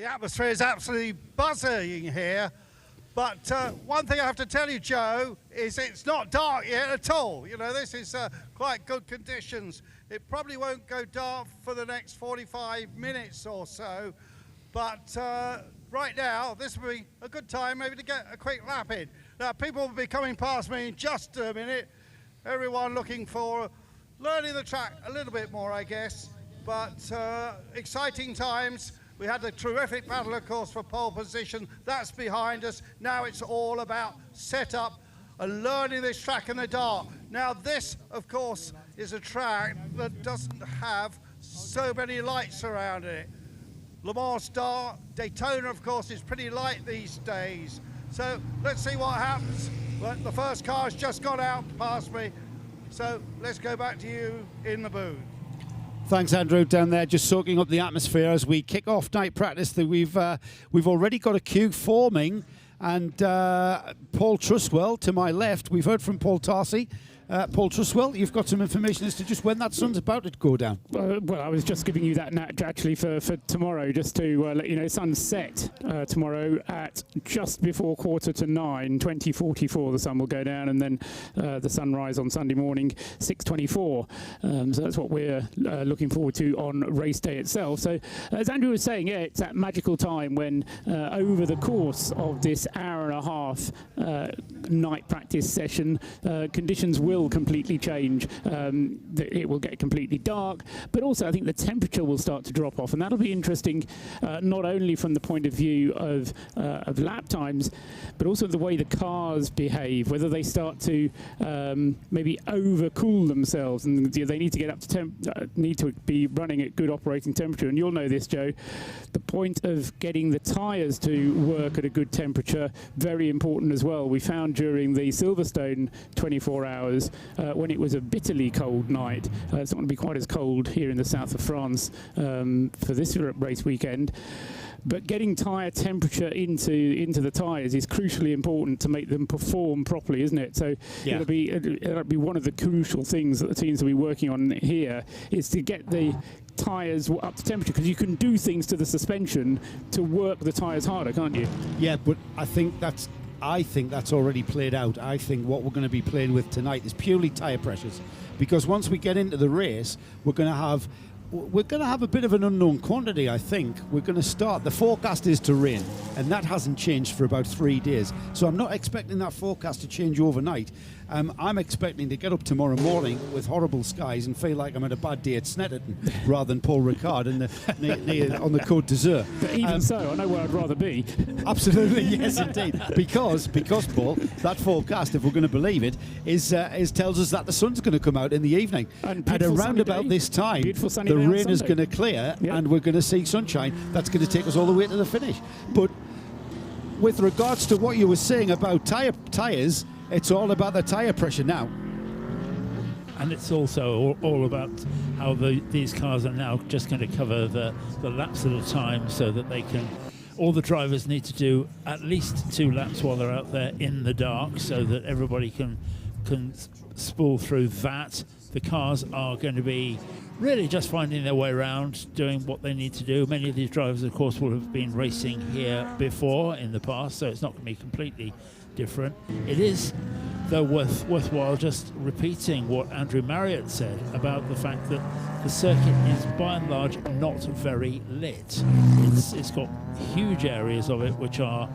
The atmosphere is absolutely buzzing here, but one thing I have to tell you, Joe, is it's not dark yet at all. You know, this is quite good conditions. It probably won't go dark for the next 45 minutes or so, but right now, this will be a good time maybe to get a quick lap in. Now, people will be coming past me in just a minute. Everyone looking for learning the track a little bit more, I guess, but exciting times. We had a terrific battle, of course, for pole position. That's behind us. Now it's all about setup and learning this track in the dark. Now this, of course, is a track that doesn't have so many lights around it. Le Mans dark, Daytona, of course, is pretty light these days. So let's see what happens. Well, the first car's just gone out past me. So let's go back to you in the booth. Thanks, Andrew, down there, just soaking up the atmosphere as we kick off night practice. That we've already got a queue forming, and Paul Truswell to my left. We've heard from Paul Tarsi. Paul Truswell, you've got some information as to just when that sun's about to go down. Well, I was just giving you that actually for tomorrow, just to let you know, sun's set tomorrow at just before 9:45, 20:44 the sun will go down, and then the sunrise on Sunday morning, 6:24. So that's what we're looking forward to on race day itself. So as Andrew was saying, yeah, it's that magical time when over the course of this hour and a half night practice session, conditions will completely change. It will get completely dark, but also I think the temperature will start to drop off, and that'll be interesting not only from the point of view of lap times, but also the way the cars behave, whether they start to maybe overcool themselves, and they need to get up to need to be running at good operating temperature. And you'll know this, Joe, the point of getting the tyres to work at a good temperature, very important as well. We found during the Silverstone 24 hours when it was a bitterly cold night, it's not going to be quite as cold here in the south of France for this race weekend, but getting tyre temperature into the tyres is crucially important to make them perform properly, isn't it? So yeah, it'll be one of the crucial things that the teams will be working on here, is to get the tyres up to temperature, because you can do things to the suspension to work the tyres harder, can't you? Yeah, but I think that's already played out. I think what we're going to be playing with tonight is purely tyre pressures, because once we get into the race, we're going to have a bit of an unknown quantity. I think we're going to start. The forecast is to rain, and that hasn't changed for about 3 days. So I'm not expecting that forecast to change overnight. I'm expecting to get up tomorrow morning with horrible skies and feel like I'm at a bad day at Snetterton rather than Paul Ricard on the Côte d'Azur. But even so, I know where I'd rather be. Absolutely, yes, indeed. Because Paul, that forecast, if we're going to believe it, is tells us that the sun's going to come out in the evening. And around about this time, the rain is going to clear, yep, and we're going to see sunshine. That's going to take us all the way to the finish. But with regards to what you were saying about tyres, it's all about the tyre pressure now. And it's also all about how these cars are now just going to cover the laps at a time, so that they can, all the drivers need to do at least 2 laps while they're out there in the dark, so that everybody can spool through that. The cars are going to be really just finding their way around, doing what they need to do. Many of these drivers, of course, will have been racing here before in the past, so it's not going to be completely different. It is, though, worthwhile just repeating what Andrew Marriott said about the fact that the circuit is by and large not very lit. It's got huge areas of it which are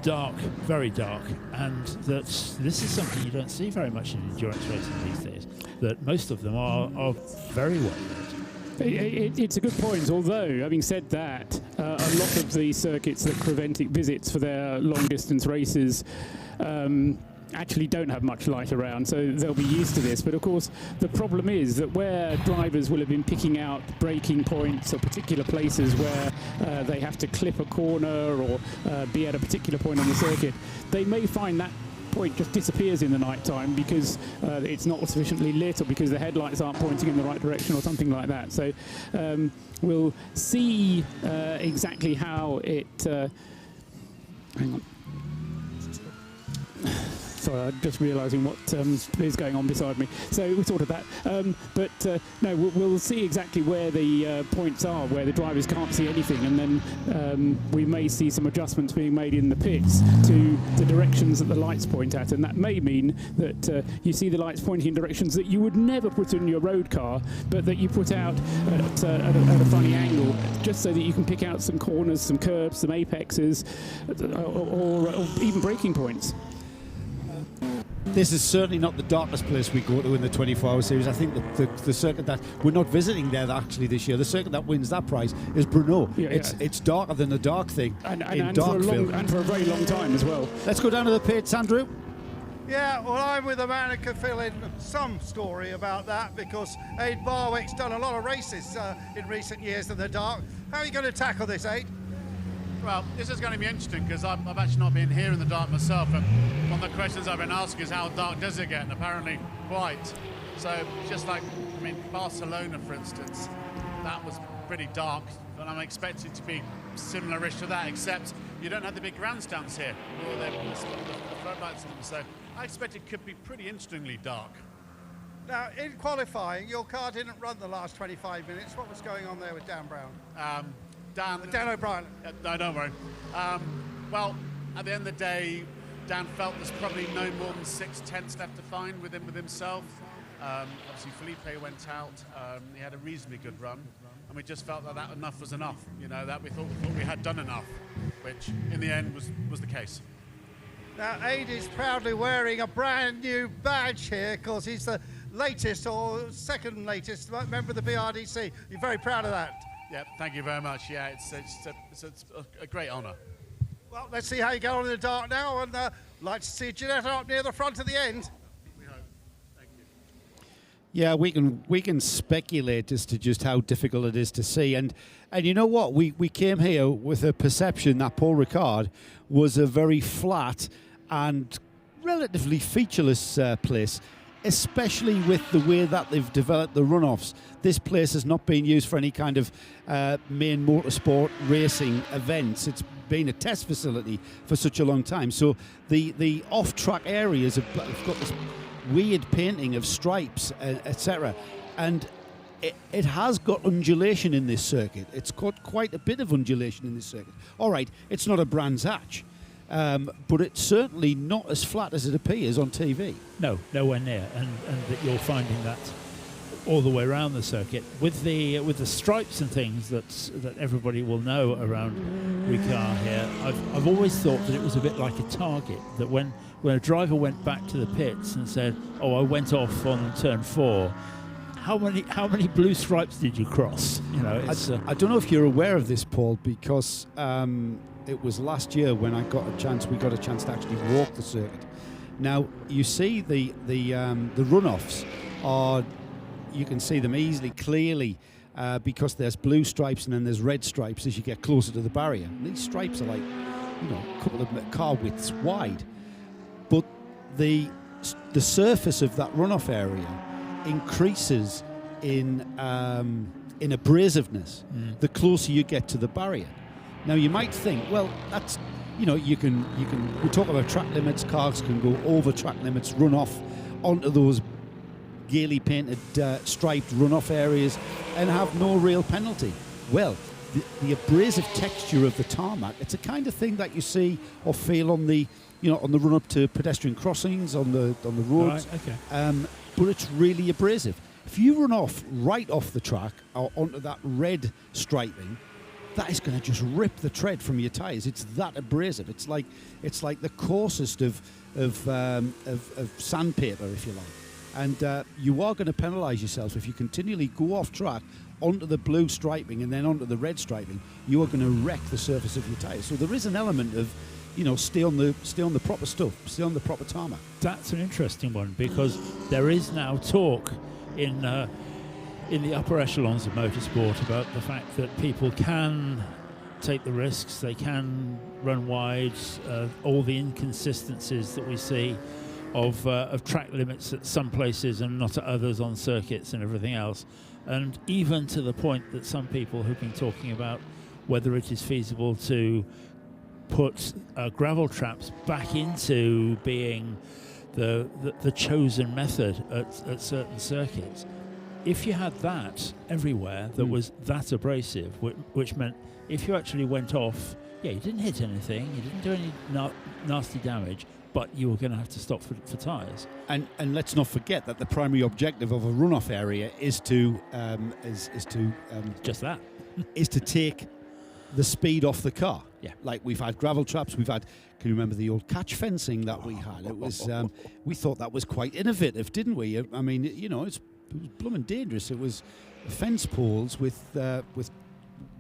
dark, very dark, and that this is something you don't see very much in endurance racing these days, that most of them are very well lit. It's a good point, although, having said that, a lot of the circuits that Creventic visits for their long-distance races actually don't have much light around, so they'll be used to this. But of course, the problem is that where drivers will have been picking out braking points or particular places where they have to clip a corner or be at a particular point on the circuit, they may find that point just disappears in the night time because it's not sufficiently lit, or because the headlights aren't pointing in the right direction, or something like that. So we'll see exactly how it hang on. Sorry, I'm just realising what is going on beside me. So we sorted that. No, we'll see exactly where the points are, where the drivers can't see anything, and then we may see some adjustments being made in the pits to the directions that the lights point at, and that may mean that you see the lights pointing in directions that you would never put in your road car, but that you put out at a funny angle, just so that you can pick out some corners, some curbs, some apexes, or even braking points. This is certainly not the darkest place we go to in the 24-hour series. I think the circuit that we're not visiting there actually this year, the circuit that wins that prize is Brno. Yeah, it's darker than the dark thing and for a very long time as well. Let's go down to the pits, Andrew. Yeah, well, I'm with a man who can fill in some story about that, because Aid Barwick's done a lot of races in recent years in the dark. How are you going to tackle this, Aid? Well, this is going to be interesting, because I've actually not been here in the dark myself, and one of the questions I've been asking is how dark does it get, and apparently quite. So just like, I mean, Barcelona, for instance, that was pretty dark, and I'm expecting it to be similar-ish to that, except you don't have the big grandstands here, or the floodlights on them, so I expect it could be pretty interestingly dark. Now, in qualifying, your car didn't run the last 25 minutes. What was going on there with Dan Brown? Dan O'Brien. No, don't worry. Well, at the end of the day, Dan felt there's probably no more than 6/10 left to find with himself. Obviously, Felipe went out. He had a reasonably good run, and we just felt that enough was enough. You know, that we thought we had done enough, which in the end was the case. Now, Aid is proudly wearing a brand new badge here, because he's the latest or second latest member of the BRDC. You're very proud of that. Yeah, thank you very much. Yeah, it's a great honour. Well, let's see how you get on in the dark now, and like to see Ginetta up near the front at the end. We hope. Thank you. Yeah, we can speculate as to just how difficult it is to see, and you know what, we came here with a perception that Paul Ricard was a very flat and relatively featureless place, especially with the way that they've developed the runoffs. This place has not been used for any kind of main motorsport racing events. It's been a test facility for such a long time. So the off-track areas have got this weird painting of stripes, etc. And it has got undulation in this circuit. It's got quite a bit of undulation in this circuit. All right, it's not a Brands Hatch, but it's certainly not as flat as it appears on TV. No, nowhere near, and that you're finding that all the way around the circuit with the stripes and things that everybody will know around RICARD here. I've always thought that it was a bit like a target, that when a driver went back to the pits and said, "Oh, I went off on turn 4." How many blue stripes did you cross? You know, it's, I don't know if you're aware of this, Paul, because it was last year when we got a chance to actually walk the circuit. Now you see the runoffs are, you can see them easily, clearly, because there's blue stripes and then there's red stripes as you get closer to the barrier. And these stripes are like, you know, a couple of car widths wide, but the surface of that runoff area increases in abrasiveness the closer you get to the barrier. Now you might think, well, that's, you know, you can we talk about track limits, cars can go over track limits, run off onto those gaily painted striped runoff areas and have no real penalty. Well, the abrasive texture of the tarmac, it's a kind of thing that you see or feel on the, you know, on the run up to pedestrian crossings on the roads. Right, okay. But it's really abrasive. If you run off right off the track or onto that red striping, that is going to just rip the tread from your tyres. It's that abrasive. It's like the coarsest of sandpaper, if you like. And you are going to penalise yourself if you continually go off track onto the blue striping and then onto the red striping. You are going to wreck the surface of your tyres. So there is an element of, you know, stay on the proper stuff, stay on the proper tarmac. That's an interesting one, because there is now talk in the upper echelons of motorsport about the fact that people can take the risks, they can run wide, all the inconsistencies that we see of track limits at some places and not at others on circuits and everything else, and even to the point that some people have been talking about whether it is feasible to put gravel traps back into being the chosen method at certain circuits. If you had that everywhere that was that abrasive, which meant if you actually went off, you didn't hit anything, you didn't do any nasty damage, but you were going to have to stop for tyres. And let's not forget that the primary objective of a runoff area is to just that is to take the speed off the car. Yeah. Like we've had gravel traps, can you remember the old catch fencing that we had? It was we thought that was quite innovative, didn't we? I mean, it was blooming dangerous. It was fence poles with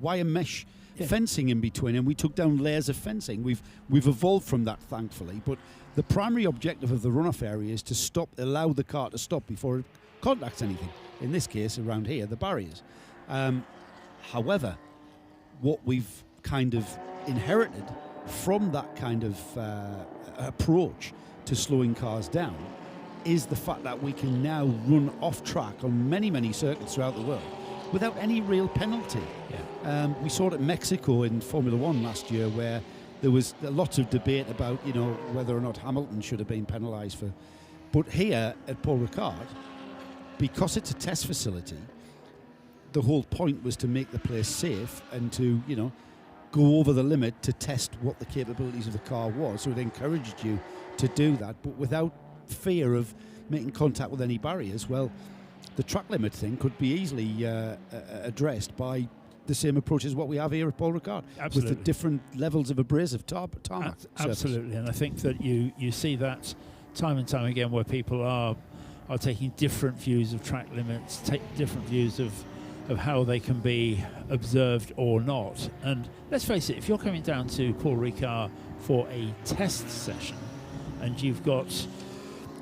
wire mesh fencing in between, and we took down layers of fencing. We've evolved from that, thankfully, but the primary objective of the runoff area is to allow the car to stop before it contacts anything. In this case, around here, the barriers. However, what we've kind of inherited from that kind of approach to slowing cars down is the fact that we can now run off track on many, many circuits throughout the world without any real penalty. We saw it at Mexico in Formula One last year, where there was lots of debate about whether or not Hamilton should have been penalised for. But here at Paul Ricard, because it's a test facility, the whole point was to make the place safe and to go over the limit to test what the capabilities of the car was. So it encouraged you to do that, but without fear of making contact with any barriers. Well, the track limit thing could be easily addressed by the same approach as what we have here at Paul Ricard. Absolutely. With the different levels of abrasive tarmac. Absolutely, and I think that you see that time and time again, where people are taking different views of track limits, take different views of how they can be observed or not. And let's face it, if you're coming down to Paul Ricard for a test session and you've got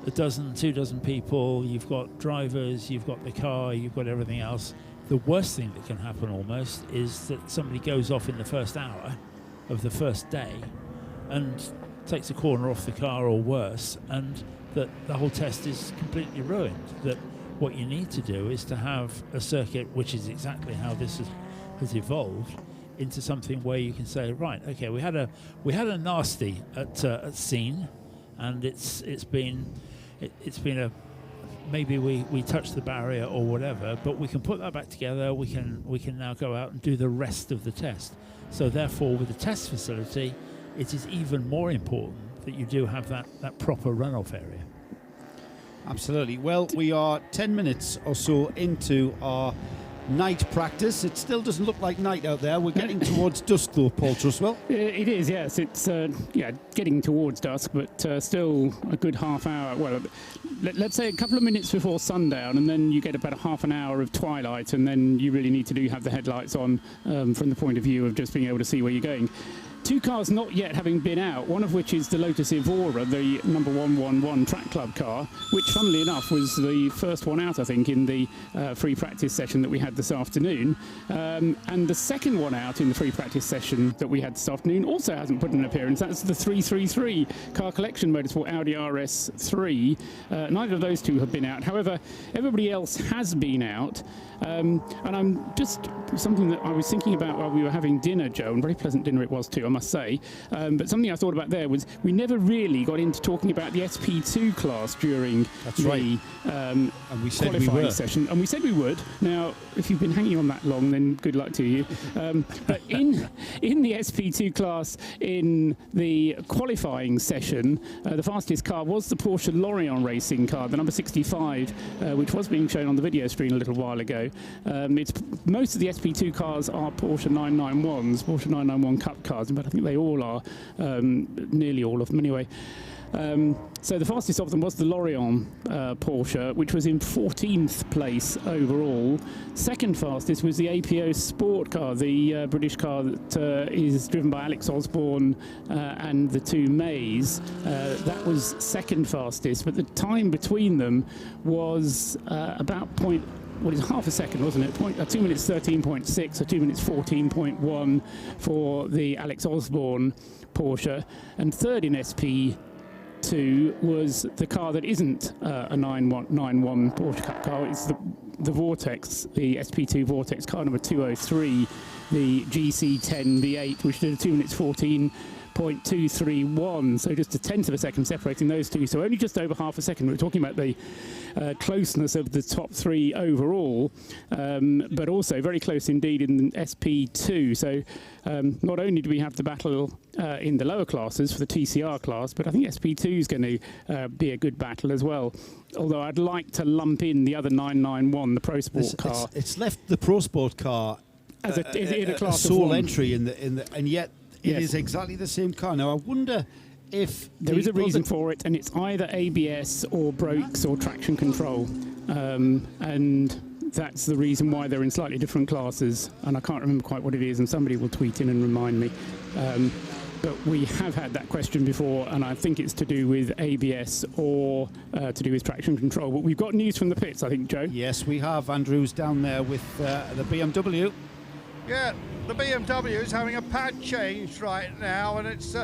a dozen, 2 dozen people, you've got drivers, you've got the car, you've got everything else, the worst thing that can happen almost is that somebody goes off in the first hour of the first day and takes a corner off the car or worse, and that the whole test is completely ruined. That what you need to do is to have a circuit, which is exactly how this has evolved, into something where you can say, right, okay, we had a nasty at Scene, and it's been a maybe we touched the barrier or whatever, but we can put that back together. We can now go out and do the rest of the test. So therefore, with the test facility, it is even more important that you do have that proper runoff area. Absolutely. Well, we are 10 minutes or so into our night practice. It still doesn't look like night out there. We're getting towards dusk though, Paul Truswell. It is, yes. It's getting towards dusk, but still a good half hour. Well, let's say a couple of minutes before sundown, and then you get about a half an hour of twilight, and then you really need to have the headlights on from the point of view of just being able to see where you're going. 2 cars not yet having been out, one of which is the Lotus Evora, the number 111 track club car, which funnily enough was the first one out, I think, in the free practice session that we had this afternoon. And the second one out in the free practice session that we had this afternoon also hasn't put in an appearance. That's the 333 Car Collection Motorsport Audi RS3. Neither of those two have been out. However, everybody else has been out. And I'm just something that I was thinking about while we were having dinner, Joe, and very pleasant dinner it was too, I must say. But something I thought about there was we never really got into talking about the SP2 class during the and we said qualifying session. And we said we would. Now, if you've been hanging on that long, then good luck to you. But in the SP2 class, in the qualifying session, the fastest car was the Porsche Lorient racing car, the number 65, which was being shown on the video screen a little while ago. Most of the SP2 cars are Porsche 991s, Porsche 991 Cup cars, but I think they all are, nearly all of them anyway. So the fastest of them was the Lorient Porsche, which was in 14th place overall. Second fastest was the APO Sport car, the British car that is driven by Alex Osborne and the 2 Mays. That was second fastest, but the time between them was about half a second, wasn't it? 2 minutes 13.6 or 2 minutes 14.1 for the Alex Osborne Porsche. And third in SP2 was the car that isn't a 991 Porsche Cup car. It's the Vortex, the SP2 Vortex car number 203, the GC10 V8, which did a 2 minutes 14 28.231, so just a tenth of a second separating those two, so only just over half a second. We're talking about the closeness of the top three overall, but also very close indeed in SP2. So not only do we have the battle in the lower classes for the TCR class, but I think SP2 is going to be a good battle as well. Although I'd like to lump in the other 991, the PROsport car. It's left the PROsport car as a class sole of one. entry in the, and yet it is exactly the same car. Now I wonder if there is a reason for it, and it's either ABS or brakes or traction control, and that's the reason why they're in slightly different classes. And I can't remember quite what it is, and somebody will tweet in and remind me. But we have had that question before, and I think it's to do with ABS or to do with traction control. But we've got news from the pits, I think, Joe. Yes, we have. Andrew's down there with the BMW. Yeah, the BMW is having a pad change right now, and it's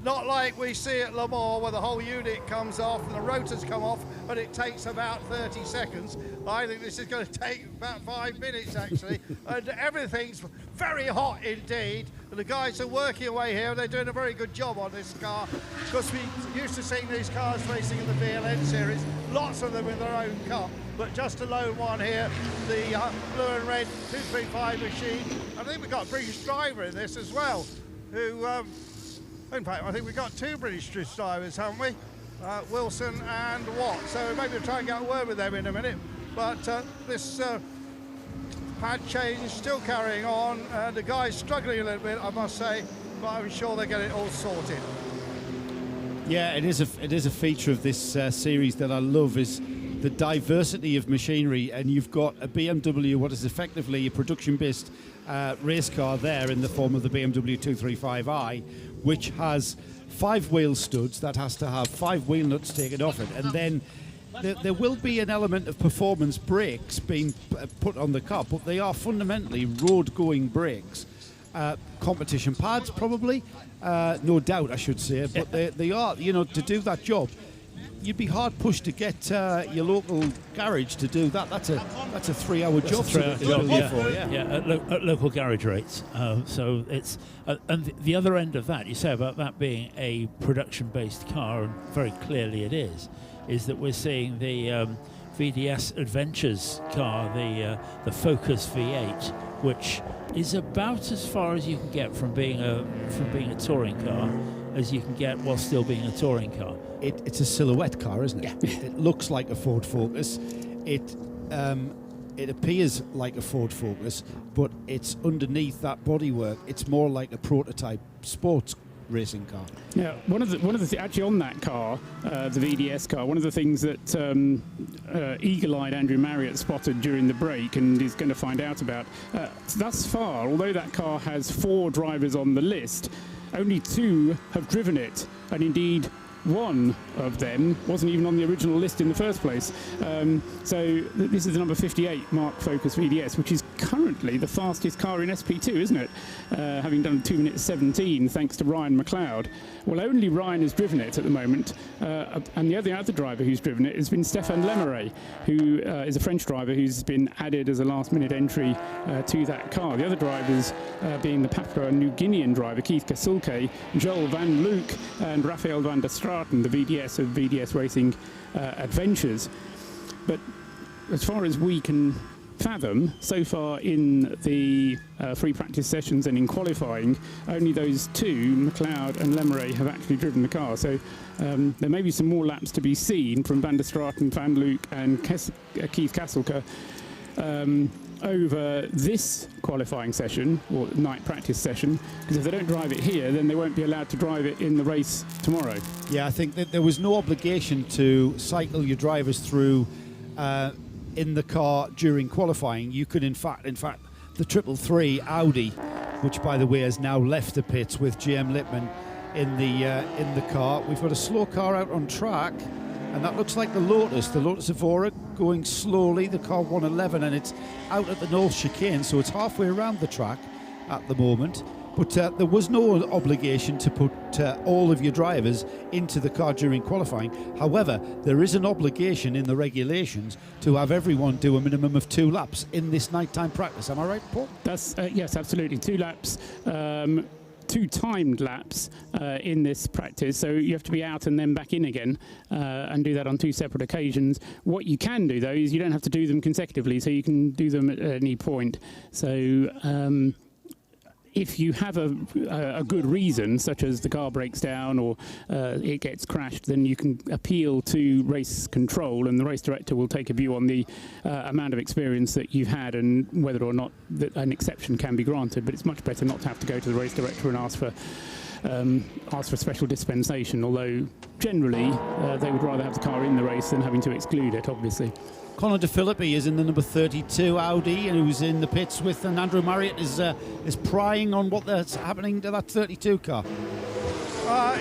not like we see at Le Mans where the whole unit comes off and the rotors come off and it takes about 30 seconds. I think this is going to take about 5 minutes actually, and everything's very hot indeed. And the guys are working away here, they're doing a very good job on this car, because we used to seeing these cars racing in the VLN series, lots of them in their own cup, but just a lone one here, the blue and red 235 machine. I think we've got a British driver in this as well, who in fact, I think we've got two British drivers, haven't we? Wilson and Watt. So maybe we'll try and get a word with them in a minute. But this pad change still carrying on. The guy's struggling a little bit, I must say, but I'm sure they get it all sorted. Yeah, it is a feature of this series that I love, is the diversity of machinery. And you've got a BMW, what is effectively a production-based race car there in the form of the BMW 235i, which has 5 wheel studs that has to have 5 wheel nuts taken off it, and then there will be an element of performance brakes being put on the car, but they are fundamentally road-going brakes. Competition pads, probably, no doubt, I should say, but they are, to do that job. You'd be hard pushed to get your local garage to do that. That's a 3-hour job. At local garage rates. So it's and the other end of that, you say about that being a production-based car, and very clearly it is that we're seeing the VDS Adventures car, the Focus V8, which is about as far as you can get from being a touring car as you can get while still being a touring car. It's a silhouette car, isn't it? Yeah. It looks like a Ford Focus. It appears like a Ford Focus, but it's underneath that bodywork. It's more like a prototype sports racing car. Yeah, one of the actually on that car, the VDS car, one of the things that eagle-eyed Andrew Marriott spotted during the break and is going to find out about thus far, although that car has 4 drivers on the list, only 2 have driven it, and indeed one of them wasn't even on the original list in the first place. So this is the number 58 Mark Focus VDS, which is currently the fastest car in SP2, isn't it? Having done 2 minutes 17 thanks to Ryan McLeod. Well, only Ryan has driven it at the moment, and the other driver who's driven it has been Stéphane Lemeray, who is a French driver who's been added as a last-minute entry to that car. The other drivers being the Papua New Guinean driver Keith Kasulke, Joel Van Luke and Raphael van der Straten, the VDS of VDS Racing Adventures. But as far as we can fathom, so far in the free practice sessions and in qualifying, only those 2, McLeod and Lemeray, have actually driven the car. So there may be some more laps to be seen from Van der Straten, Van Luke and Keith Kasulke over this qualifying session, or night practice session, because if they don't drive it here, then they won't be allowed to drive it in the race tomorrow. Yeah, I think that there was no obligation to cycle your drivers through in the car during qualifying. You could, in fact, the 333 Audi, which by the way has now left the pits with GM Lippmann in the car. We've got a slow car out on track, and that looks like the Lotus Evora, going slowly, the car 111, and it's out at the North Chicane, so it's halfway around the track at the moment. But there was no obligation to put all of your drivers into the car during qualifying. However, there is an obligation in the regulations to have everyone do a minimum of 2 laps in this nighttime practice. Am I right, Paul? That's yes, absolutely. 2 laps. two timed laps in this practice, so you have to be out and then back in again, and do that on two separate occasions. What you can do, though, is you don't have to do them consecutively, so you can do them at any point. So if you have a good reason, such as the car breaks down or it gets crashed, then you can appeal to race control, and the race director will take a view on the amount of experience that you've had and whether or not that an exception can be granted. But it's much better not to have to go to the race director and ask for special dispensation, although generally they would rather have the car in the race than having to exclude it, obviously. Conor De Philippi is in the number 32 Audi, and who's in the pits with, and Andrew Marriott is prying on what's happening to that 32 car.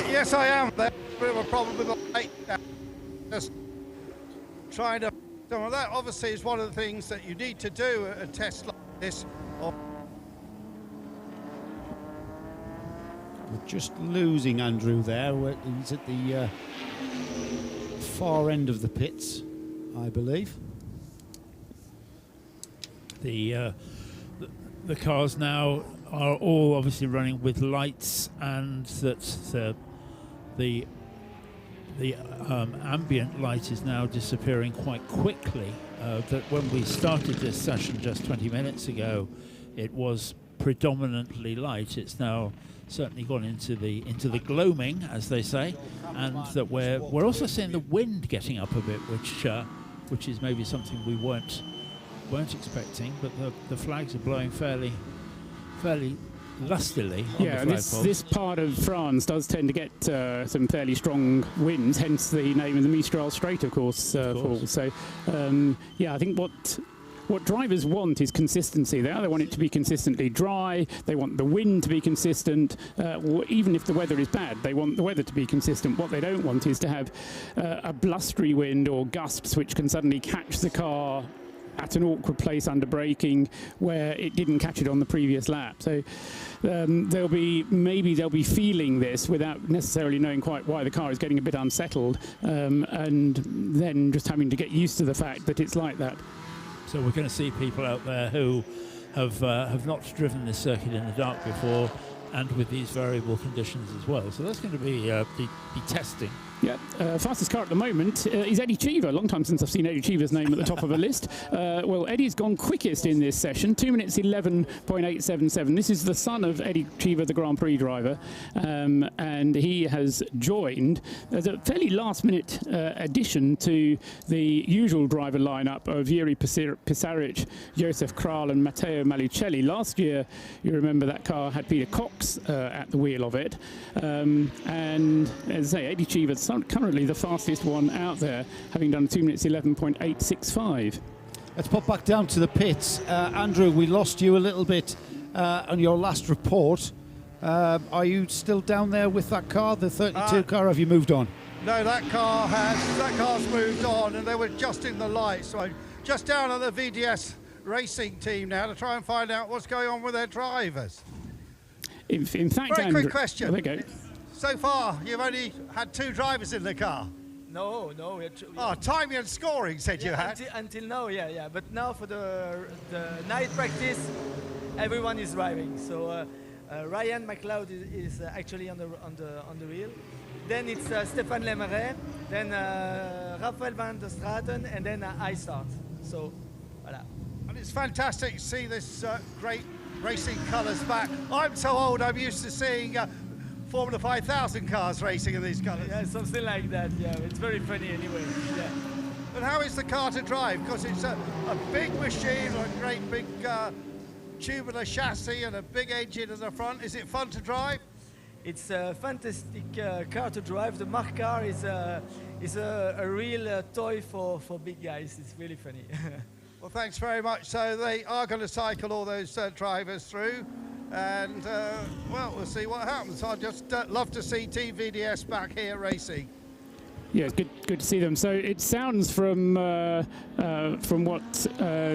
Yes, I am. There's a bit of a problem with the light. Just trying to. Some of that obviously is one of the things that you need to do at a test like this. We're just losing Andrew there. He's at the far end of the pits, I believe. The cars now are all obviously running with lights, and that the ambient light is now disappearing quite quickly. That when we started this session just 20 minutes ago, it was predominantly light. It's now certainly gone into the gloaming, as they say, and that we're also seeing the wind getting up a bit, which is maybe something we weren't expecting. But the flags are blowing fairly lustily. Yeah, and this part of France does tend to get some fairly strong winds, hence the name of the Mistral Strait, of course. Paul. So, yeah, I think what drivers want is consistency. They want it to be consistently dry. They want the wind to be consistent. Even if the weather is bad, they want the weather to be consistent. What they don't want is to have a blustery wind or gusts which can suddenly catch the car at an awkward place under braking where it didn't catch it on the previous lap. So they'll be feeling this without necessarily knowing quite why the car is getting a bit unsettled, and then just having to get used to the fact that it's like that. So we're going to see people out there who have not driven this circuit in the dark before, and with these variable conditions as well. So that's going to be testing. Yeah, fastest car at the moment is Eddie Cheever. Long time since I've seen Eddie Cheever's name at the top of a list. Well, Eddie's gone quickest in this session, 2 minutes 11.877. This is the son of Eddie Cheever, the Grand Prix driver, and he has joined as a fairly last-minute addition to the usual driver lineup of Jiri Pisaric, Josef Kral and Matteo Malicelli. Last year, you remember that car had Peter Cox at the wheel of it, and as I say, Eddie Cheever's currently the fastest one out there, having done 2 minutes 11.865. Let's pop back down to the pits. Andrew, we lost you a little bit on your last report. Are you still down there with that car, the 32 car? Have you moved on? No, that car's moved on, and they were just in the light. So just down at the VDS Racing team now to try and find out what's going on with their drivers. In fact, very Andrew, quick question. Oh, there you go. So far, you've only had 2 drivers in the car. No. Oh, timing and scoring said you had. Until now, yeah. But now for the night practice, everyone is driving. So Ryan McLeod is actually on the wheel. Then it's Stéphane Lemarais, then Rafael van der Straten, and then I start. So, voilà. And it's fantastic to see this great racing colours back. I'm so old, I'm used to seeing Formula 5000 cars racing in these colours. Yeah, something like that, yeah. It's very funny anyway, yeah. But how is the car to drive? Because it's a big machine, a great big tubular chassis and a big engine in the front. Is it fun to drive? It's a fantastic car to drive. The Mark car is a real toy for big guys. It's really funny. Well, thanks very much. So they are going to cycle all those drivers through, and well, we'll see what happens. I'd just love to see Team VDS back here racing. Yeah, it's good to see them. So it sounds from what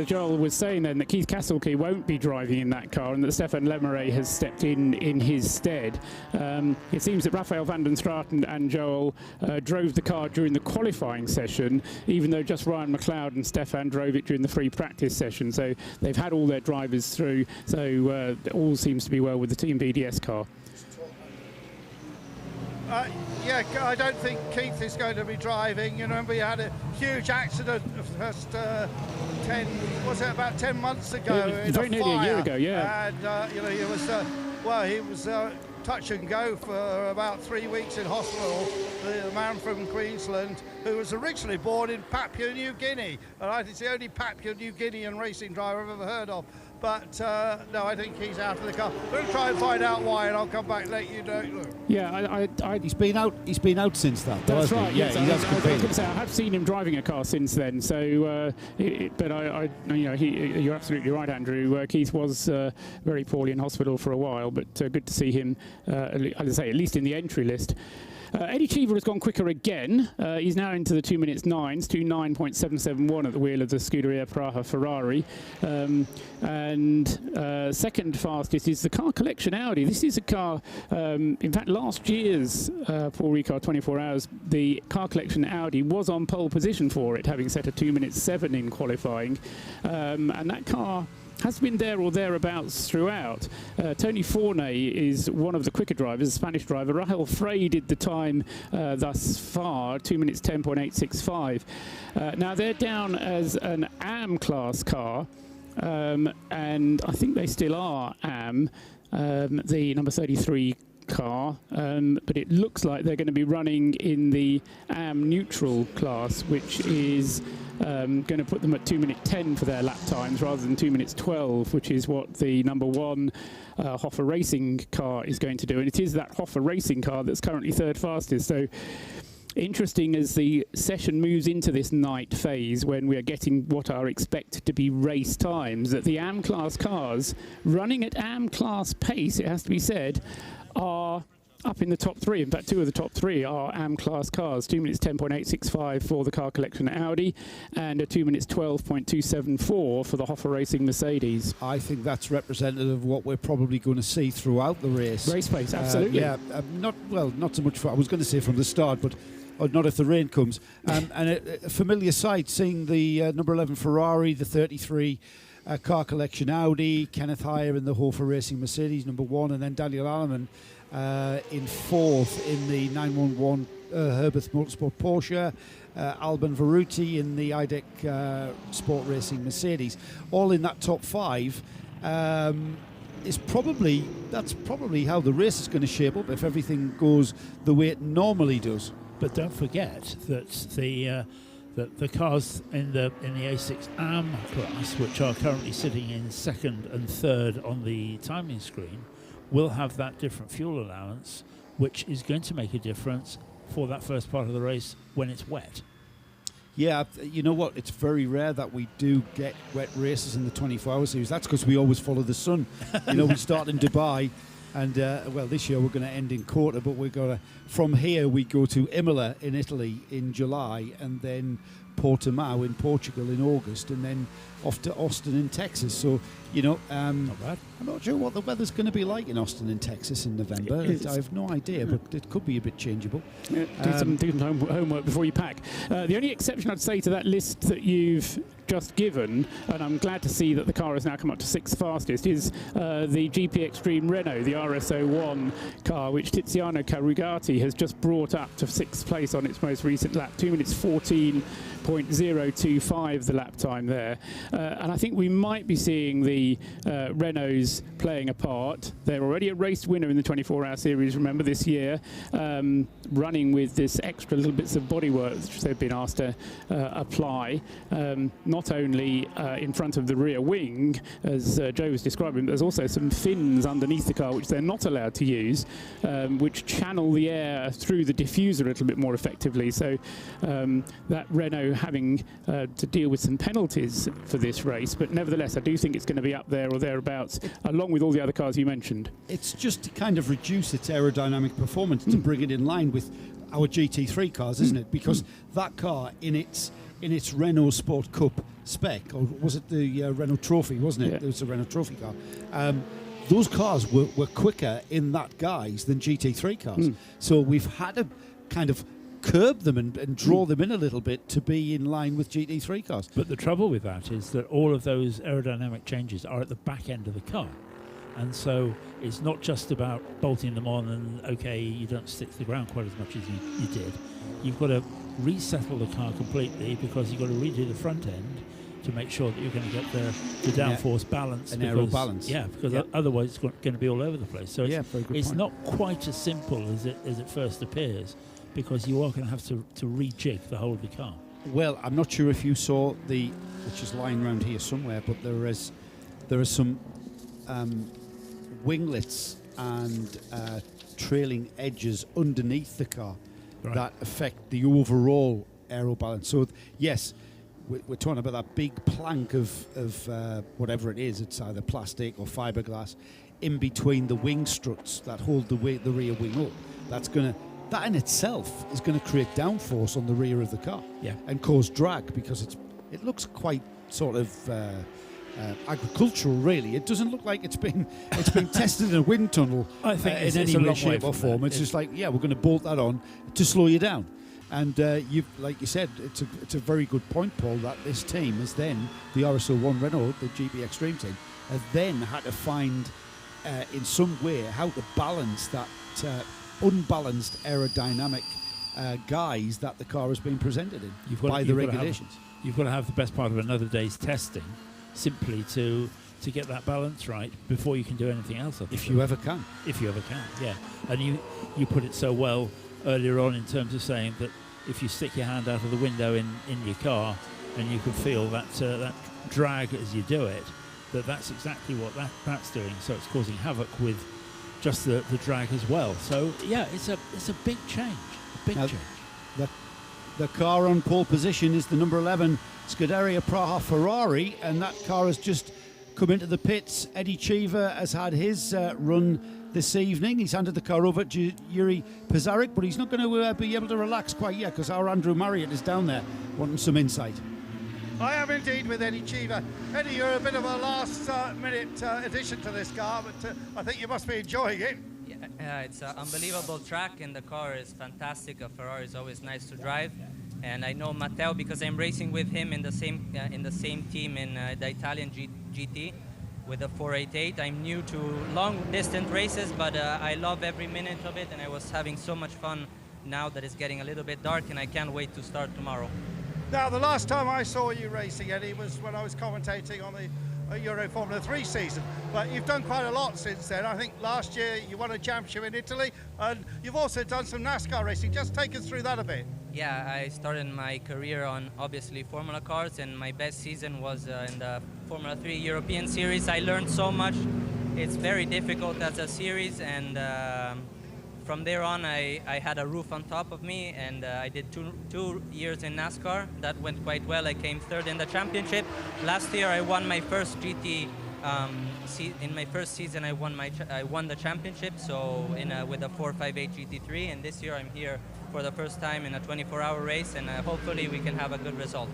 Joel was saying then that Keith Castlecey won't be driving in that car, and that Stéphane Lemarais has stepped in his stead. It seems that Rafael van den Straten and Joel drove the car during the qualifying session, even though just Ryan McLeod and Stéphane drove it during the free practice session. So they've had all their drivers through. So all seems to be well with the Team VDS car. Yeah, I don't think Keith is going to be driving. You remember he had a huge accident just about 10 months ago? Very nearly a year ago, yeah. And he was touch and go for about 3 weeks in hospital. The man from Queensland, who was originally born in Papua New Guinea, and I think it's the only Papua New Guinean racing driver I've ever heard of. But no, I think he's out of the car. We'll try and find out why, and I'll come back and let you know. Look. Yeah, He's been out since that. That's right. Yeah, yes, he has I was going competed. to say I have seen him driving a car since then. So, but you're absolutely right, Andrew. Keith was very poorly in hospital for a while, but good to see him. As I say, at least in the entry list. Eddie Cheever has gone quicker again. He's now into the 2 minutes 9s, 2:09.771 at the wheel of the Scuderia Praha Ferrari. And second fastest is the Car Collection Audi. This is a car, in fact, last year's Paul Ricard 24 Hours, the Car Collection Audi was on pole position for it, having set a 2 minutes 7 in qualifying. And that car has been there or thereabouts throughout. Tony Forney is one of the quicker drivers, a Spanish driver. Rahel Frey did the time thus far, 2 minutes 10.865. Now they're down as an AM class car, and I think they still are AM, the number 33 car, but it looks like they're going to be running in the AM neutral class, which is going to put them at 2 minute 10 for their lap times rather than 2 minutes 12, which is what the number 1 Hoffa Racing car is going to do. And it is that Hoffa Racing car that's currently third fastest. So interesting as the session moves into this night phase, when we are getting what are expected to be race times, that the AM class cars running at AM class pace, it has to be said, are up in the top 3. In fact, 2 of the top 3 are AM class cars. 2 minutes 10.865 for the Car Collection Audi and a 2 minutes 12.274 for the Hoffa Racing Mercedes. I think that's representative of what we're probably going to see throughout the race. Race pace, absolutely. Not so much I was going to say from the start, but not if the rain comes. And a familiar sight, seeing the number 11 Ferrari, the 33 Car Collection Audi, Kenneth Heyer in the Hoffa Racing Mercedes, number 1, and then Daniel Alleman in 4th in the 911 Herbert Motorsport Porsche, Alban Veruti in the IDEC Sport Racing Mercedes, all in that top 5. That's probably how the race is going to shape up if everything goes the way it normally does. But don't forget that the cars in the A6 AM class, which are currently sitting in 2nd and 3rd on the timing screen, will have that different fuel allowance, which is going to make a difference for that first part of the race when it's wet. Yeah, you know what? It's very rare that we do get wet races in the 24-hour series. That's because we always follow the sun. We start in Dubai, and this year we're going to end in Corta, but from here we go to Imola in Italy in July, and then Portimao in Portugal in August, and then off to Austin in Texas. So, not bad. I'm not sure what the weather's going to be like in Austin in Texas in November. I have no idea, but it could be a bit changeable. Yeah, do some homework before you pack. The only exception I'd say to that list that you've just given, and I'm glad to see that the car has now come up to 6th fastest, is the GP Extreme Renault, the RS01 car, which Tiziano Carugati has just brought up to 6th place on its most recent lap. 2 minutes 14.025 the lap time there. And I think we might be seeing the Renaults playing a part. They're already a race winner in the 24-hour series, remember, this year, running with this extra little bits of bodywork which they've been asked to apply, not only in front of the rear wing, as Joe was describing, but there's also some fins underneath the car which they're not allowed to use, which channel the air through the diffuser a little bit more effectively. So that Renault having to deal with some penalties for this race, but nevertheless I do think it's going to be up there or thereabouts, along with all the other cars you mentioned. It's just to kind of reduce its aerodynamic performance to bring it in line with our GT3 cars, isn't it? Because that car in its Renault Sport Cup spec, or was it the Renault Trophy, wasn't it? Yeah. It was a Renault Trophy car. Those cars were quicker in that guise than GT3 cars. So we've had to kind of curb them and draw them in a little bit to be in line with GT3 cars. But the trouble with that is that all of those aerodynamic changes are at the back end of the car. And so it's not just about bolting them on and, okay, you don't stick to the ground quite as much as you did. You've got to resettle the car completely, because you've got to redo the front end to make sure that you're going to get the downforce balance. An aero balance. Yeah, because otherwise it's going to be all over the place. So it's not quite as simple as it first appears, because you are going to have to rejig the whole of the car. Well, I'm not sure if you saw which is lying around here somewhere, but there are some winglets and trailing edges underneath the car that affect the overall aero balance. So yes, we're talking about that big plank of whatever it is. It's either plastic or fiberglass in between the wing struts that hold the rear wing up. That in itself is going to create downforce on the rear of the car, and cause drag, because it looks quite sort of agricultural, really. It doesn't look like it's been tested in a wind tunnel. I think in any way, shape or form. It's just like, we're going to bolt that on to slow you down. And like you said, it's a very good point, Paul, that this team has then, the RSO1 Renault, the GP Extreme team, have then had to find in some way how to balance that unbalanced aerodynamic guise that the car has been presented in by the regulations. You've got to have the best part of another day's testing, simply to get that balance right before you can do anything else. If you ever can. If you ever can, yeah. And you put it so well earlier on in terms of saying that if you stick your hand out of the window in your car and you can feel that drag as you do it, that's exactly what that's doing. So it's causing havoc with just the drag as well. So yeah, it's a big change. Change. The car on pole position is the number 11 Scuderia Praha Ferrari, and that car has just come into the pits. Eddie Cheever has had his run this evening. He's handed the car over to Yuri Pizarnik, but he's not going to be able to relax quite yet, because our Andrew Marriott is down there wanting some insight. I am indeed with Eddie Cheever. Eddie, you're a bit of a last-minute addition to this car, but I think you must be enjoying it. Yeah, it's an unbelievable track, and the car is fantastic. A Ferrari is always nice to drive, and I know Matteo because I'm racing with him in the same team in the Italian GT with the 488. I'm new to long-distance races, but I love every minute of it, and I was having so much fun now that it's getting a little bit dark, and I can't wait to start tomorrow. Now, the last time I saw you racing, Eddie, was when I was commentating on the Euro Formula 3 season, but you've done quite a lot since then. I think last year you won a championship in Italy, and you've also done some NASCAR racing. Just take us through that a bit. Yeah, I started my career on obviously Formula cars, and my best season was in the Formula 3 European Series. I learned so much. It's very difficult as a series, and from there on I had a roof on top of me, and I did two years in NASCAR. That went quite well. I came third in the championship. Last year I won my first GT. In my first season I won the championship, so with a 458 GT3, and this year I'm here for the first time in a 24-hour race, and hopefully we can have a good result.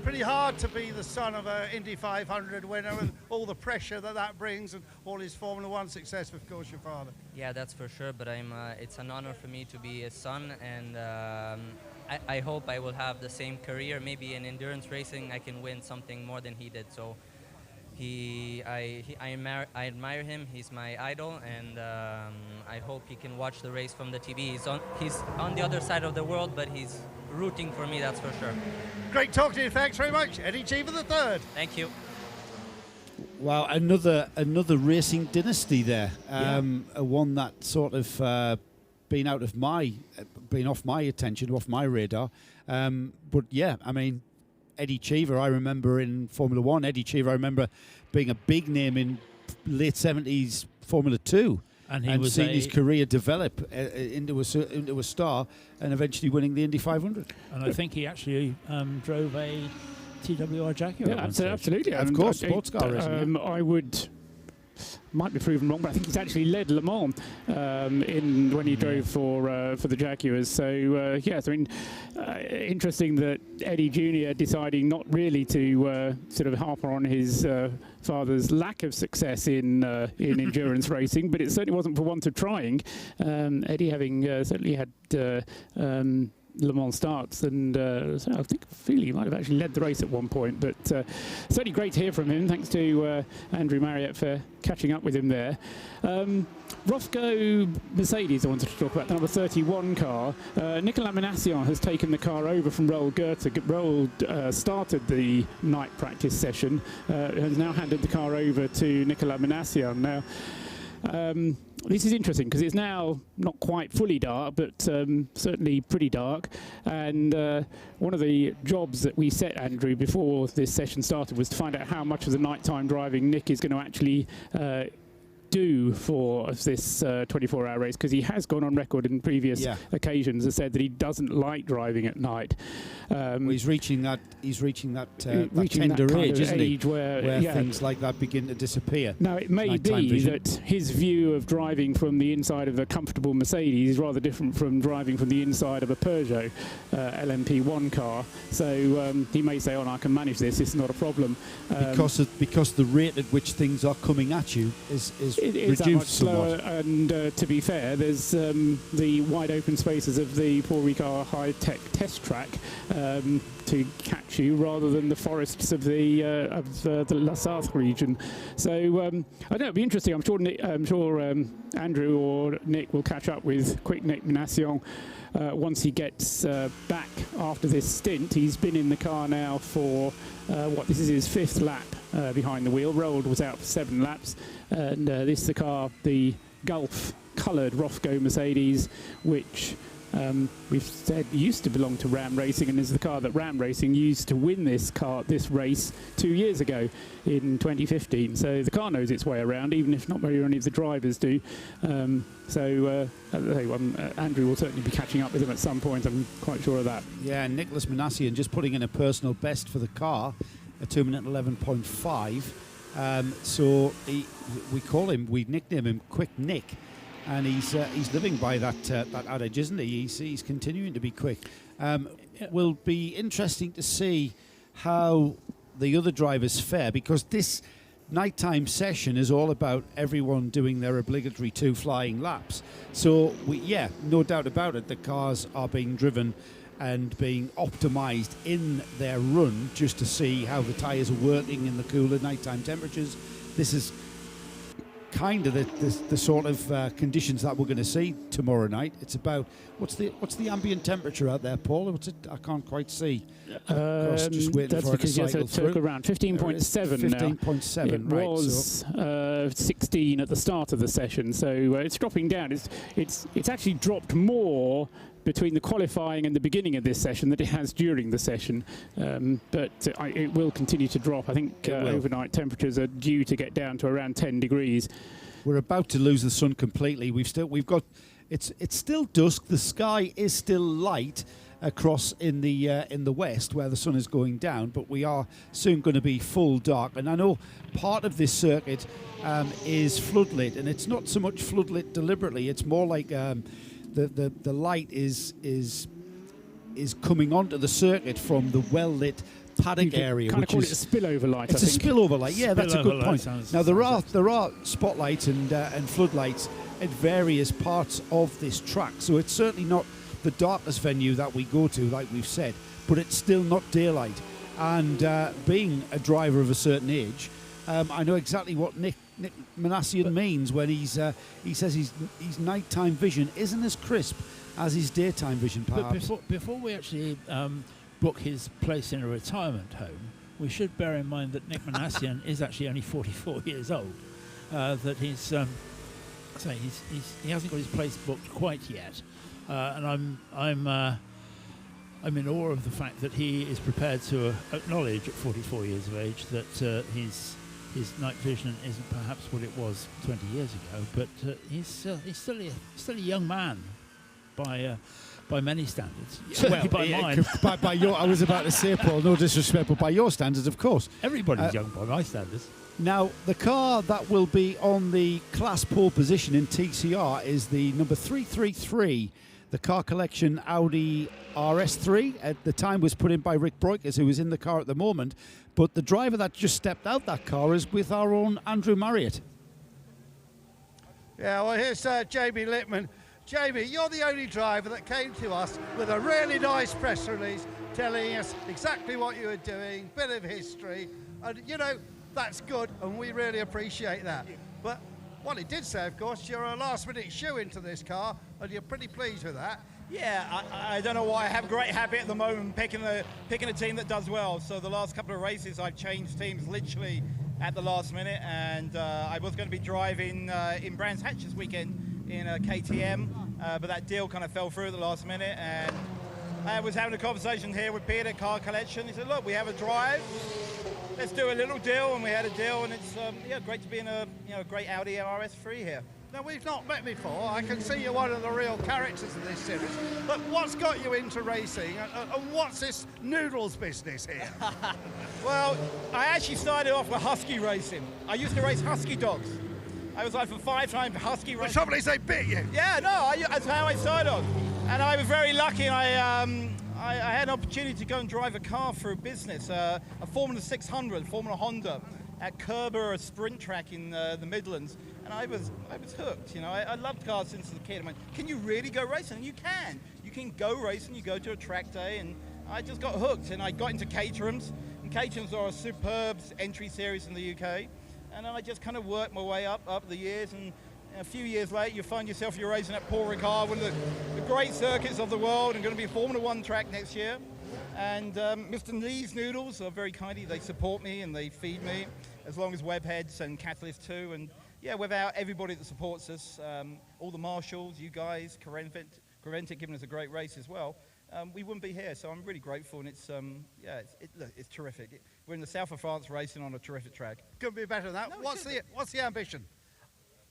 Pretty hard to be the son of an Indy 500 winner and all the pressure that brings, and all his Formula 1 success, of course, your father. Yeah, that's for sure, but it's an honor for me to be his son, and I hope I will have the same career. Maybe in endurance racing I can win something more than he did. So I admire him. He's my idol, and I hope he can watch the race from the TV. He's on the other side of the world, but he's rooting for me, that's for sure. Great talking to you. Thanks very much, Eddie Cheever the third. Thank you. Wow, another racing dynasty there. One that sort of been off my attention, off my radar. But yeah, I mean, Eddie Cheever, I remember in Formula 1. Eddie Cheever, I remember being a big name in late 70s Formula 2. And seeing his career develop into a star, and eventually winning the Indy 500. And I think he actually drove a TWR Jaguar. Yeah, absolutely. Of course, sports car racing. I might be proven wrong, but I think he's actually led Le Mans when he drove for the Jaguars. So yes, I mean, interesting that Eddie Jr. deciding not really to sort of harp on his father's lack of success in endurance racing, but it certainly wasn't for want of trying. Eddie having certainly had Le Mans starts, and so I feel he might have actually led the race at one point, but certainly great to hear from him. Thanks to Andrew Marriott for catching up with him there. Rofco Mercedes I wanted to talk about, the number 31 car. Nicolas Minassian has taken the car over from Raoul Goethe. Raoul started the night practice session, has now handed the car over to Nicolas Minassian. Now, this is interesting because it's now not quite fully dark, but certainly pretty dark. And one of the jobs that we set, Andrew, before this session started was to find out how much of the nighttime driving Nick is going to actually do for this 24-hour race, because he has gone on record in previous occasions and said that he doesn't like driving at night. Well, he's reaching that tender age, isn't he? Where things like that begin to disappear. Now, it may be that his view of driving from the inside of a comfortable Mercedes is rather different from driving from the inside of a Peugeot LMP1 car. So he may say, "Oh, no, I can manage this. It's not a problem." Because the rate at which things are coming at you is reduced that much slower. somewhat. And to be fair, there's the wide open spaces of the Paul Ricard high-tech test track to catch you, rather than the forests of the La Sarthe region. So I don't know, it'll be interesting. I'm sure Andrew or Nick will catch up with Quick Nick Minassian once he gets back after this stint. He's been in the car now for this is his 5th lap behind the wheel. Rolled was out for 7 laps, and this is the car, the Gulf coloured Rofco Mercedes, which we've said used to belong to Ram Racing, and is the car that Ram Racing used to win this race 2 years ago in 2015. So the car knows its way around, even if not very many of the drivers do. Andrew will certainly be catching up with him at some point, I'm quite sure of that. Yeah, and Nicolas Minassian just putting in a personal best for the car, a 2 minute 11.5. So we nickname him Quick Nick. And he's living by that adage, isn't he? He's continuing to be quick. Will be interesting to see how the other drivers fare, because this nighttime session is all about everyone doing their obligatory 2 flying laps. So no doubt about it, the cars are being driven and being optimized in their run just to see how the tyres are working in the cooler nighttime temperatures. This is kind of the sort of conditions that we're going to see tomorrow night. It's about what's the ambient temperature out there, Paul? What's it? I can't quite see. Just waiting that's for it to because cycle through. Around 15.7 now. 15.7. It right, was 16 at the start of the session, so it's dropping down. It's actually dropped more between the qualifying and the beginning of this session than it has during the session, but it will continue to drop. I think overnight temperatures are due to get down to around 10 degrees. We're about to lose the sun completely. We've got it's still dusk. The sky is still light across in the west where the sun is going down, but we are soon going to be full dark. And I know part of this circuit is floodlit, and it's not so much floodlit deliberately. It's more like the light is coming onto the circuit from the well-lit paddock area. Kind of call it a spillover light. It's a spillover light. Yeah, that's a good point. Now there are spotlights and floodlights at various parts of this track, so it's certainly not the darkest venue that we go to, like we've said, but it's still not daylight. And being a driver of a certain age, I know exactly what Nick Minassian means when he says his nighttime vision isn't as crisp as his daytime vision, perhaps. But before we actually book his place in a retirement home, we should bear in mind that Nick Minassian is actually only 44 years old. That he hasn't got his place booked quite yet, and I'm in awe of the fact that he is prepared to acknowledge at 44 years of age that his night vision isn't perhaps what it was 20 years ago, but he's still a young man by many standards. Well, by mine. by your, I was about to say, Paul, no disrespect, but by your standards, of course. Everybody's young by my standards. Now, the car that will be on the class pole position in TCR is the number 333, the Car Collection Audi RS3. At the time was put in by Rick Breukers, who is in the car at the moment. But the driver that just stepped out that car is with our own Andrew Marriott. Yeah, well, here's Jamie Littman Jamie, you're the only driver that came to us with a really nice press release telling us exactly what you were doing, bit of history, and you know, that's good, and we really appreciate that. But what it did say, of course, you're a last-minute shoe into this car, and you're pretty pleased with that. Yeah, I don't know why. I have a great habit at the moment picking a team that does well. So the last couple of races, I've changed teams literally at the last minute, and I was going to be driving in Brands Hatch this weekend in a KTM, but that deal kind of fell through at the last minute, and I was having a conversation here with Peter at Car Collection. He said, look, we have a drive, let's do a little deal, and we had a deal, and it's yeah, great to be in a great Audi RS3 here. Now, we've not met before. I can see you're one of the real characters of this series, but what's got you into racing, and what's this noodles business here? Well, I actually started off with husky racing. I used to race husky dogs. I was like for 5-time husky racing. The trouble is they bit you. Yeah, no, that's how I started off. And I was very lucky. I had an opportunity to go and drive a car through business, a Formula 600, Formula Honda, at Kerber, a sprint track in the Midlands. And I was hooked. You know, I loved cars since I was a kid. I mean, can you really go racing? And you can. You can go racing. You go to a track day, and I just got hooked. And I got into Caterhams. And Caterhams are a superb entry series in the UK. And then I just kind of worked my way up the years, and a few years later you find yourself you're racing at RICARD, one of the great circuits of the world, and going to be a Formula 1 track next year. And Mr. Lee's Noodles are very kindly, they support me and they feed me, as long as Webheads and Catalyst too. And yeah, without everybody that supports us, all the marshals, you guys, Carentic giving us a great race as well, we wouldn't be here. So I'm really grateful, and it's yeah, it's terrific. We're in the south of France racing on a terrific track. Couldn't be better than that. No, What's the ambition?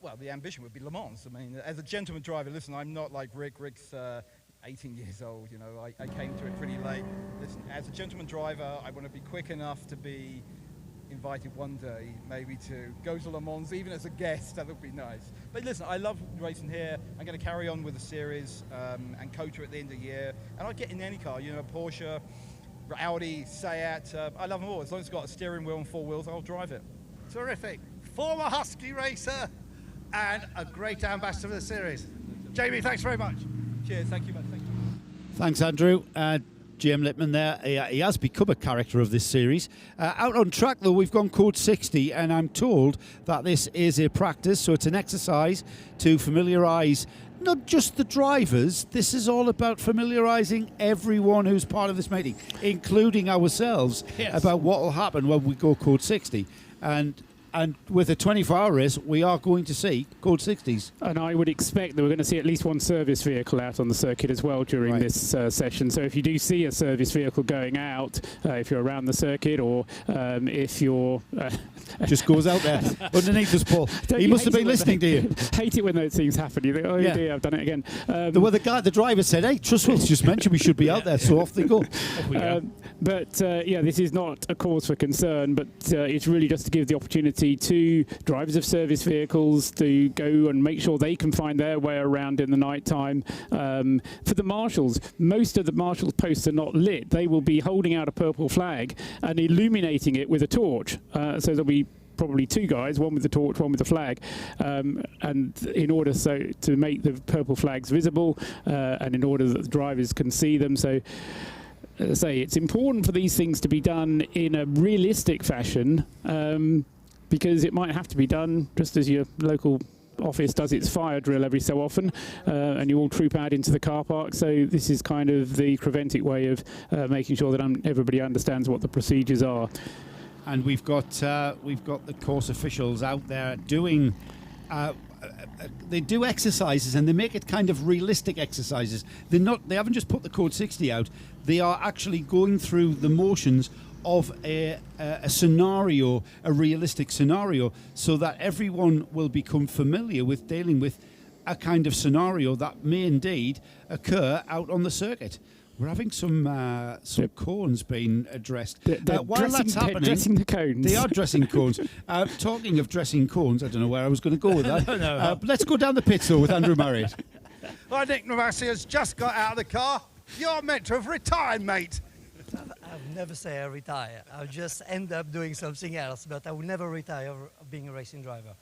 Well, the ambition would be Le Mans. I mean, as a gentleman driver, listen, I'm not like Rick. Rick's 18 years old, you know, I came to it pretty late. Listen, as a gentleman driver, I want to be quick enough to be invited one day, maybe to go to Le Mans, even as a guest. That would be nice. But listen, I love racing here. I'm going to carry on with the series and coach her at the end of the year. And I'll get in any car, you know, Porsche, Audi, Seat. I love them all. As long as it's got a steering wheel and 4 wheels, I'll drive it. Terrific. Former Husky racer and a great ambassador for the series. Jamie, thanks very much. Cheers. Thank you, man. Thank you. Thanks, Andrew. GM Lippman there. He has become a character of this series. Out on track, though, we've gone code 60, and I'm told that this is a practice, so it's an exercise to familiarise not just the drivers. This is all about familiarising everyone who's part of this meeting, including ourselves, about what will happen when we go code 60. And with a 24-hour race, we are going to see code 60s. And I would expect that we're going to see at least one service vehicle out on the circuit as well during this session. So if you do see a service vehicle going out, if you're around the circuit, or if you're... just goes out there underneath us, Paul. He must have been listening to you. Hate it when those things happen. You think, oh dear, I've done it again. The driver said, hey, Trustwell's just mentioned we should be out there, so off they go. But yeah, this is not a cause for concern, but it's really just to give the opportunity to drivers of service vehicles to go and make sure they can find their way around in the night time. For the marshals, most of the marshals' posts are not lit. They will be holding out a purple flag and illuminating it with a torch. So there'll be probably 2 guys, one with the torch, one with the flag, and in order to make the purple flags visible, and in order that the drivers can see them. So as I say, it's important for these things to be done in a realistic fashion, because it might have to be done just as your local office does its fire drill every so often, and you all troop out into the car park. So this is kind of the Creventic way of making sure that everybody understands what the procedures are. And we've got the course officials out there doing. They do exercises, and they make it kind of realistic exercises. They haven't just put the code 60 out. They are actually going through the motions of a scenario, a realistic scenario, so that everyone will become familiar with dealing with a kind of scenario that may indeed occur out on the circuit. We're having some cones being addressed. While that's happening, dressing the cones. They are dressing cones. Talking of dressing cones, I don't know where I was going to go with that. But let's go down the pit, though, with Andrew Marriott. Well, Nick Navassi has just got out of the car. You're meant to have retired, mate. I'll never say I retire. I'll just end up doing something else, but I will never retire being a racing driver.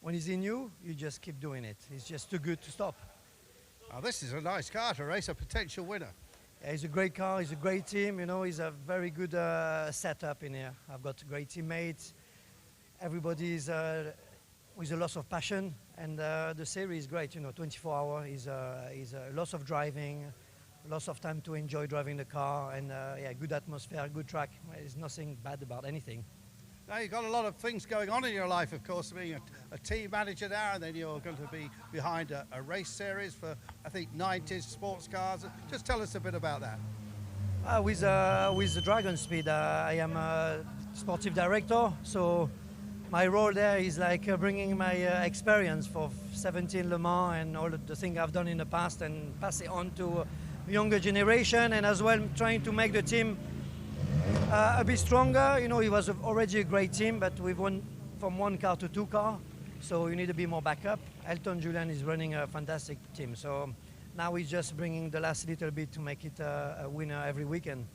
When it's in you, you just keep doing it. It's just too good to stop. Oh, this is a nice car to race, a potential winner. Yeah, it's a great car, it's a great team, you know, it's a very good setup in here. I've got great teammates, everybody is with a lot of passion, and the series is great, you know, 24 hours is lots of driving, lots of time to enjoy driving the car, and yeah, good atmosphere, good track. There's nothing bad about anything. Now, you've got a lot of things going on in your life, of course, being a team manager now, and then you're going to be behind a race series for, I think, 90s sports cars. Just tell us a bit about that. With the Dragon Speed, I am a sportive director, so my role there is like bringing my experience for 17 Le Mans and all of the things I've done in the past and pass it on to younger generation, and as well trying to make the team a bit stronger. You know, it was already a great team, but we've won from 1 car to 2 car, so you need to be more backup. Elton Julian is running a fantastic team, so now he's just bringing the last little bit to make it a winner every weekend.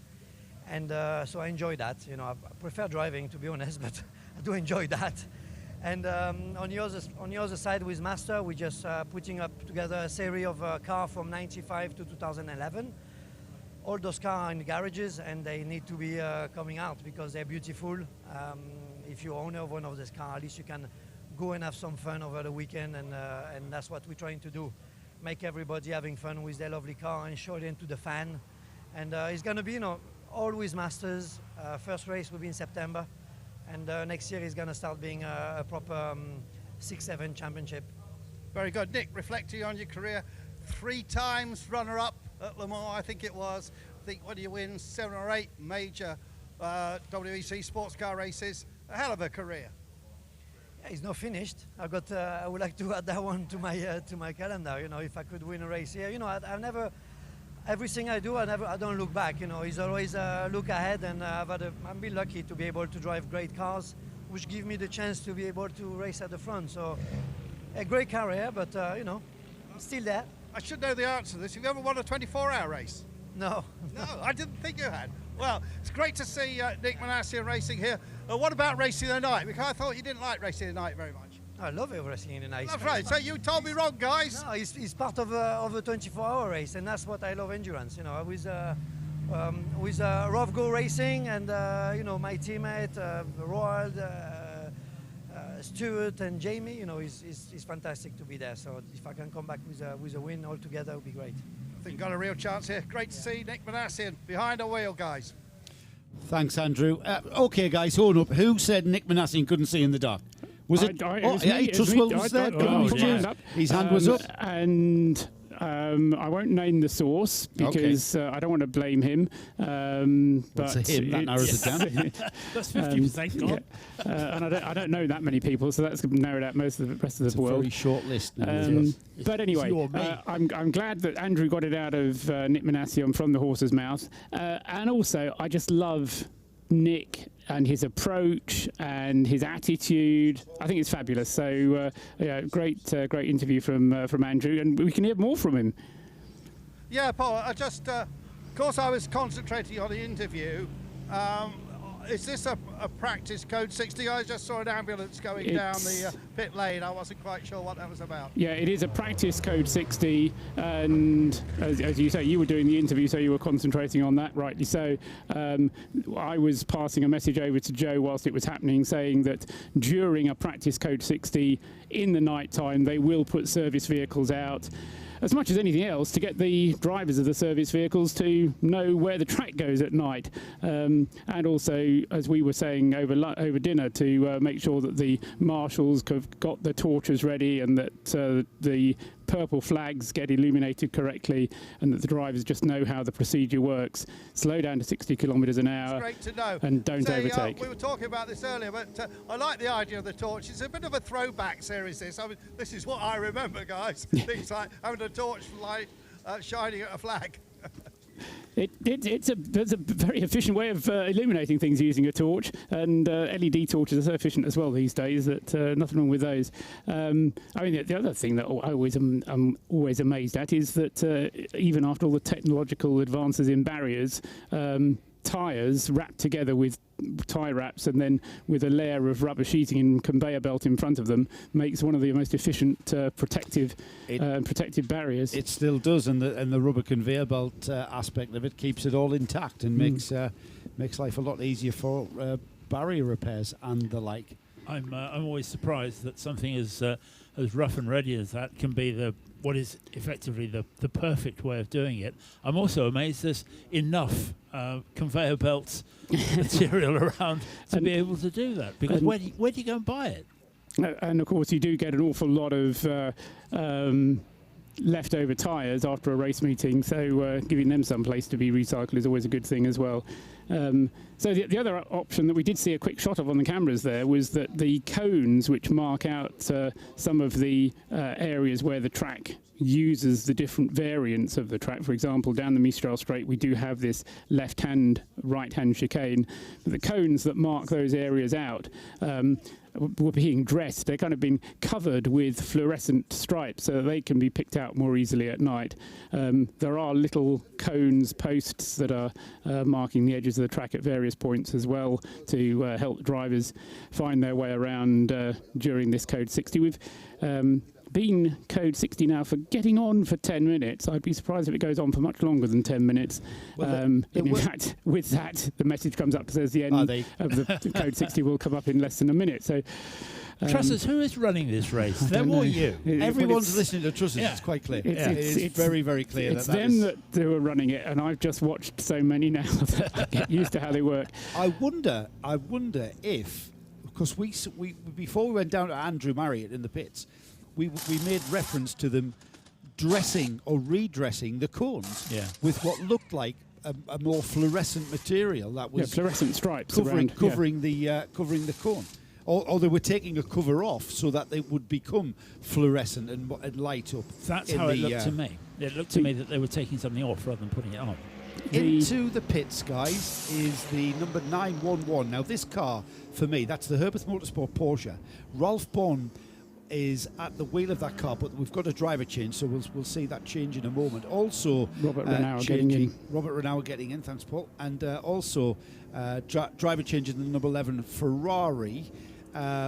And so I enjoy that. You know, I prefer driving, to be honest, but I do enjoy that. And on the other side with Master, we're just putting up together a series of cars from 95 to 2011. All those cars are in the garages and they need to be coming out because they're beautiful. If you're owner of one of these cars, at least you can go and have some fun over the weekend, and that's what we're trying to do. Make everybody having fun with their lovely car and show them to the fan. And it's going to be, you know, always Masters. First race will be in September, and next year is going to start being a proper 6-7 championship. Very good. Nick, reflecting on your career, 3 times runner-up at Le Mans, I think it was. I think, what do you win? 7 or 8 major WEC sports car races. A hell of a career. Yeah, it's not finished. I would like to add that one to my calendar. You know, if I could win a race here, you know, I've never. Everything I do, I don't look back. You know, it's always look ahead, and I've been lucky to be able to drive great cars, which give me the chance to be able to race at the front. So, a great career, but you know, still there. I should know the answer to this. Have you ever won a 24-hour race? No. No, I didn't think you had. Well, it's great to see Nick Manassian racing here. What about racing the night? Because I thought you didn't like racing the night very much. I love racing in the night. That's right. So you told me wrong, guys. No, it's part of a 24-hour race, and that's what I love endurance. You know, with Rough Go Racing and you know, my teammate Roald, Stuart and Jamie, you know, it's fantastic to be there. So if I can come back with a win altogether, it would be great. I think you've got a real chance here. Great to see Nick Manassian behind the wheel, guys. Thanks, Andrew. Okay, guys, hold up. Who said Nick Manassian couldn't see in the dark? Was it? Trustwell was there. His hand was up. And I won't name the source because I don't want to blame him. But it's him, that narrows it down. That's 50%. Yeah. And I don't know that many people, so that's narrowed out most of the rest of the world. A very short list. But anyway, I'm glad that Andrew got it out of Nick Manassian from the horse's mouth. And also, I just love Nick and his approach and his attitude. I think it's fabulous. So yeah, great interview from Andrew, and we can hear more from him. Yeah, Paul. I just, of course, I was concentrating on the interview. Is this a practice code 60? I just saw an ambulance going down the pit lane. I wasn't quite sure what that was about. Yeah, it is a practice code 60, and as you say, you were doing the interview, so you were concentrating on that, rightly so. I was passing a message over to Joe whilst it was happening, saying that during a practice code 60 in the night time, they will put service vehicles out, as much as anything else, to get the drivers of the service vehicles to know where the track goes at night. And also, as we were saying over dinner, to make sure that the marshals have got the torches ready and that the purple flags get illuminated correctly, and that the drivers just know how the procedure works. Slow down to 60 kilometres an hour. It's great to know. And don't overtake. We were talking about this earlier, but I like the idea of the torch. It's a bit of a throwback series, this. I mean, this is what I remember, guys. Things like having a torch light shining at a flag. It's a very efficient way of illuminating things using a torch, and LED torches are so efficient as well these days that nothing wrong with those. I mean, the other thing that I'm always amazed at is that even after all the technological advances in barriers, tyres wrapped together with tie wraps and then with a layer of rubber sheeting and conveyor belt in front of them makes one of the most efficient protective barriers. It still does, and the rubber conveyor belt aspect of it keeps it all intact and makes life a lot easier for barrier repairs and the like. I'm always surprised that something as rough and ready as that can be what is effectively the perfect way of doing it. I'm also amazed there's enough conveyor belts material around to be able to do that, because where do you go and buy it? And of course you do get an awful lot of leftover tyres after a race meeting, so giving them some place to be recycled is always a good thing as well. So the other option that we did see a quick shot of on the cameras there was that the cones which mark out some of the areas where the track uses the different variants of the track. For example, down the Mistral Straight we do have this left-hand, right-hand chicane, but the cones that mark those areas out were being dressed. They're kind of been covered with fluorescent stripes so that they can be picked out more easily at night. There are little cones, posts that are marking the edges of the track at various points as well to help drivers find their way around during this Code 60. We've been Code 60 now for getting on for 10 minutes. I'd be surprised if it goes on for much longer than 10 minutes. In fact, with that, the message comes up that says the end of the Code 60 will come up in less than a minute. So, Trussers, who is running this race? Them or you? Everyone's listening to Trussers. It's quite clear. It's very, very clear. It's them that are running it, and I've just watched so many now that I get used to how they work. I wonder if, because we before we went down to Andrew Marriott in the pits, we made reference to them dressing or redressing the cones with what looked like a more fluorescent material that was fluorescent stripes covering the cone. Or they were taking a cover off so that they would become fluorescent and light up. That's how it looked to me. It looked to me that they were taking something off rather than putting it on. Into the pits, guys, is the number 911. Now, this car, for me, that's the Herbert Motorsport Porsche. Ralph Bond is at the wheel of that car, but we've got a driver change, so we'll see that change in a moment. Also, Robert Renauer getting in. Robert Renauer getting in, thanks, Paul. And also, driver change in the number 11 Ferrari,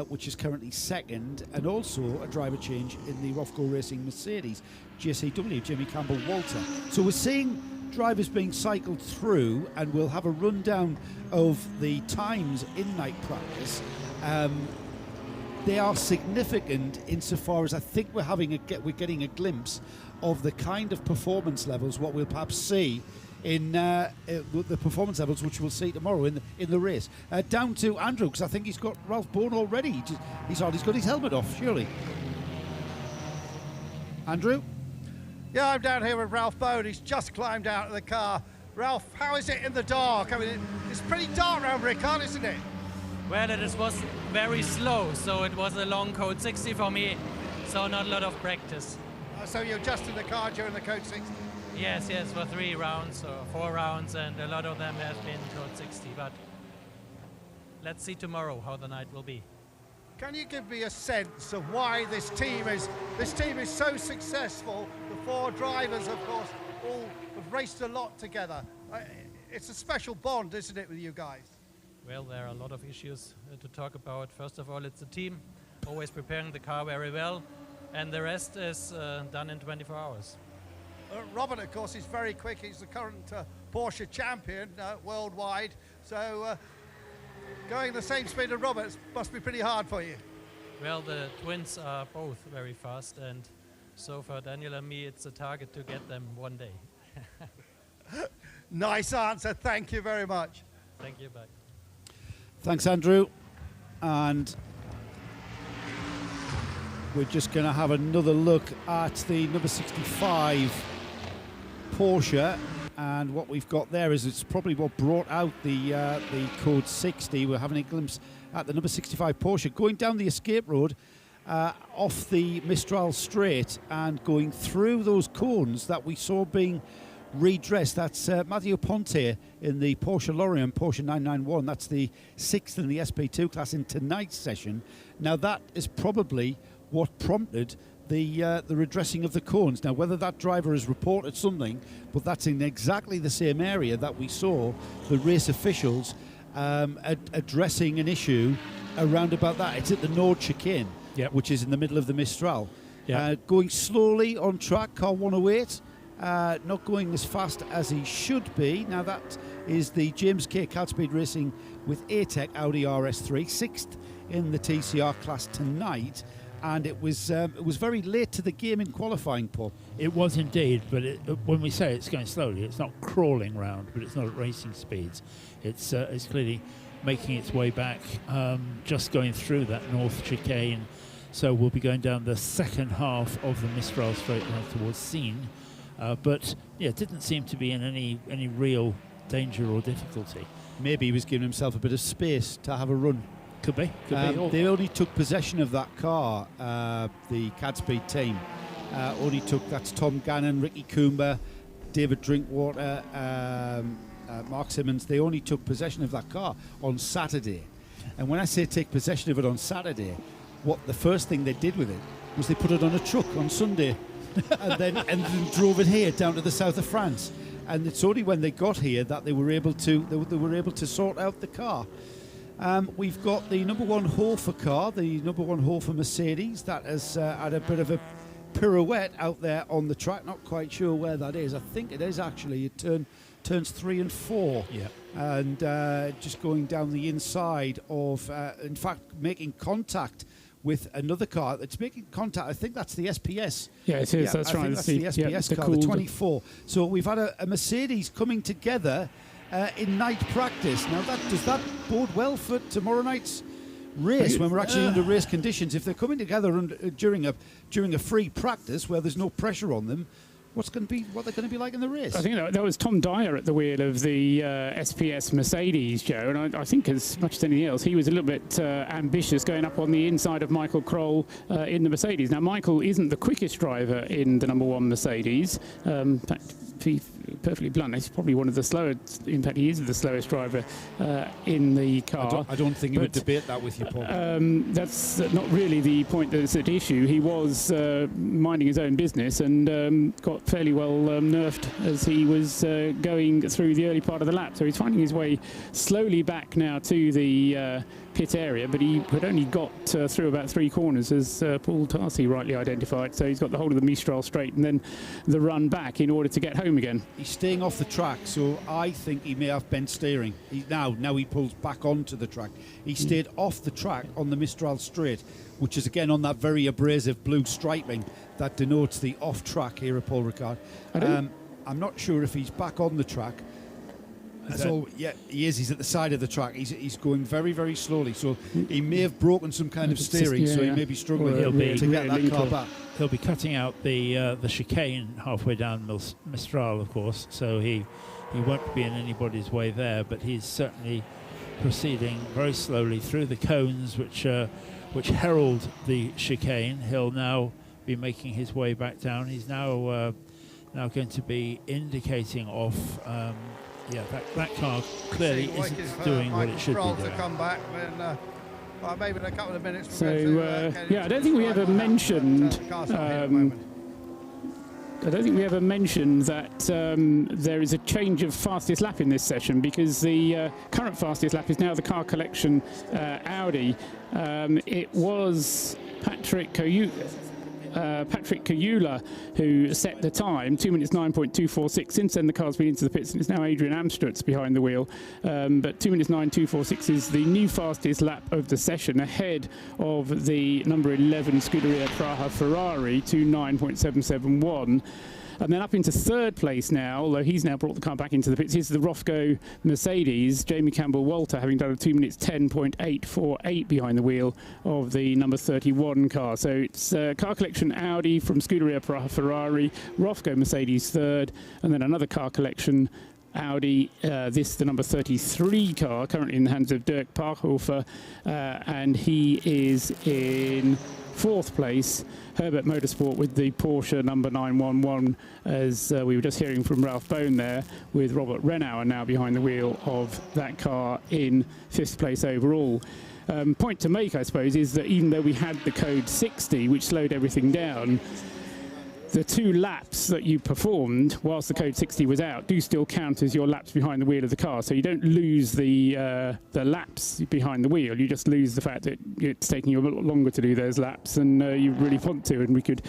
which is currently second, and also a driver change in the Rofco Racing Mercedes JCW, Jimmy Campbell Walter. So we're seeing drivers being cycled through, and we'll have a rundown of the times in night practice. They are significant insofar as I think we're getting a glimpse of the kind of performance levels what we'll perhaps see in the performance levels which we'll see tomorrow in the race. Down to Andrew, because I think he's got Ralph Bone already. He's got his helmet off, surely. Andrew? Yeah, I'm down here with Ralph Bone. He's just climbed out of the car. Ralph, how is it in the dark? I mean, it's pretty dark around RICARD, isn't it? Well, it was very slow, so it was a long Code 60 for me, so not a lot of practice. So you're just in the car during the Code 60? Yes, for 3 rounds or 4 rounds, and a lot of them have been Code 60, but let's see tomorrow how the night will be. Can you give me a sense of why this team is so successful? The 4 drivers, of course, all have raced a lot together. It's a special bond, isn't it, with you guys? Well, there are a lot of issues to talk about. First of all, it's a team, always preparing the car very well, and the rest is done in 24 hours. Robert, of course, is very quick. He's the current Porsche champion worldwide. So going the same speed as Robert must be pretty hard for you. Well, the twins are both very fast, and so for Daniel and me, it's a target to get them one day. Nice answer. Thank you very much. Thank you, bye. Thanks, Andrew. And we're just going to have another look at the number 65 Porsche, and what we've got there is it's probably what brought out the Code 60. We're having a glimpse at the number 65 Porsche going down the escape road off the Mistral Straight and going through those cones that we saw being redressed. That's Matteo Ponte in the Porsche Lorient, Porsche 991. That's the 6th in the SP2 class in tonight's session. Now that is probably what prompted the redressing of the cones. Now, whether that driver has reported something, but that's in exactly the same area that we saw the race officials addressing an issue around about that. It's at the Nord chicane, which is in the middle of the Mistral. Going slowly on track, car 108, not going as fast as he should be. Now that is the James K. Cadspeed Racing with Atech Audi RS3, 6th in the TCR class tonight. And it was very late to the game in qualifying, Paul. It was indeed, but when we say it's going slowly, it's not crawling round, but it's not at racing speeds. It's clearly making its way back, just going through that north chicane. So we'll be going down the second half of the Mistral straight down towards Seine. But yeah, it didn't seem to be in any real danger or difficulty. Maybe he was giving himself a bit of space to have a run. Could be. They only took possession of that car, the Cadspeed team. That's Tom Gannon, Ricky Coomber, David Drinkwater, Mark Simmons. They only took possession of that car on Saturday. And when I say take possession of it on Saturday, the first thing they did with it was they put it on a truck on Sunday and then drove it here down to the south of France. And it's only when they got here that they were able to sort out the car. We've got the number one Hofer car, the number one Hofer Mercedes, that has had a bit of a pirouette out there on the track. Not quite sure where that is. I think it is actually. It turns 3 and 4. Yeah. And just going down the inside of, in fact, making contact with another car. It's making contact. I think that's the SPS. Yeah, it is. That's right. That's the SPS car, the 24. So we've had a Mercedes coming together in night practice. Now, does that bode well for tomorrow night's race when we're actually under race conditions? If they're coming together during a free practice where there's no pressure on them, what they're going to be like in the race? I think that was Tom Dyer at the wheel of the SPS Mercedes, Joe, and I think as much as anything else, he was a little bit ambitious going up on the inside of Michael Kroll in the Mercedes. Now, Michael isn't the quickest driver in the number one Mercedes. In fact, to be perfectly blunt, he's probably one of the slowest. In fact, he is the slowest driver in the car. I don't think he would debate that with you, Paul. That's not really the point that's at issue. He was minding his own business and got fairly well nerfed as he was going through the early part of the lap. So he's finding his way slowly back now to the pit area, but he had only got through about 3 corners, as Paul Tarsi rightly identified. So he's got the whole of the Mistral straight and then the run back in order to get home again. He's staying off the track, so I think he may have bent steering. Now he pulls back onto the track. He stayed off the track on the Mistral straight, which is again on that very abrasive blue striping that denotes the off-track here at Paul Ricard. I'm not sure if he's back on the track. Yeah, he is. He's at the side of the track. He's going very, very slowly. So he may have broken some kind of steering. So he may be struggling to get that car back. He'll be cutting out the chicane halfway down Mistral, of course. So he won't be in anybody's way there. But he's certainly proceeding very slowly through the cones, which herald the chicane. He'll now be making his way back down. He's now going to be indicating off. That car clearly isn't doing what it should be doing. To come back, then, maybe in a couple of minutes. So I don't think we ever mentioned. I don't think we ever mentioned that there is a change of fastest lap in this session, because the current fastest lap is now the Car Collection Audi. It was Patrick Kajula who set the time, 2 minutes 9.246. Since then the car's been into the pits and it's now Adrian Amstutz behind the wheel, but 2 minutes 9.246 is the new fastest lap of the session, ahead of the number 11 Scuderia Praha Ferrari, 2:9.771. And then up into third place now, although he's now brought the car back into the pits, is the Rofco Mercedes, Jamie Campbell-Walter, having done a 2 minutes 10.848 behind the wheel of the number 31 car. So it's Car Collection Audi from Scuderia Praha Ferrari, Rofco Mercedes third, and then another Car Collection Audi, the number 33 car, currently in the hands of Dirk Parkhofer, and he is in fourth place. Herbert Motorsport with the Porsche number 911, as we were just hearing from Ralph Bone there, with Robert Renauer now behind the wheel of that car in fifth place overall. point to make, I suppose, is that even though we had the code 60, which slowed everything down, the 2 laps that you performed whilst the code 60 was out do still count as your laps behind the wheel of the car. So you don't lose the laps behind the wheel. You just lose the fact that it's taking you a lot longer to do those laps than you really want to. And we could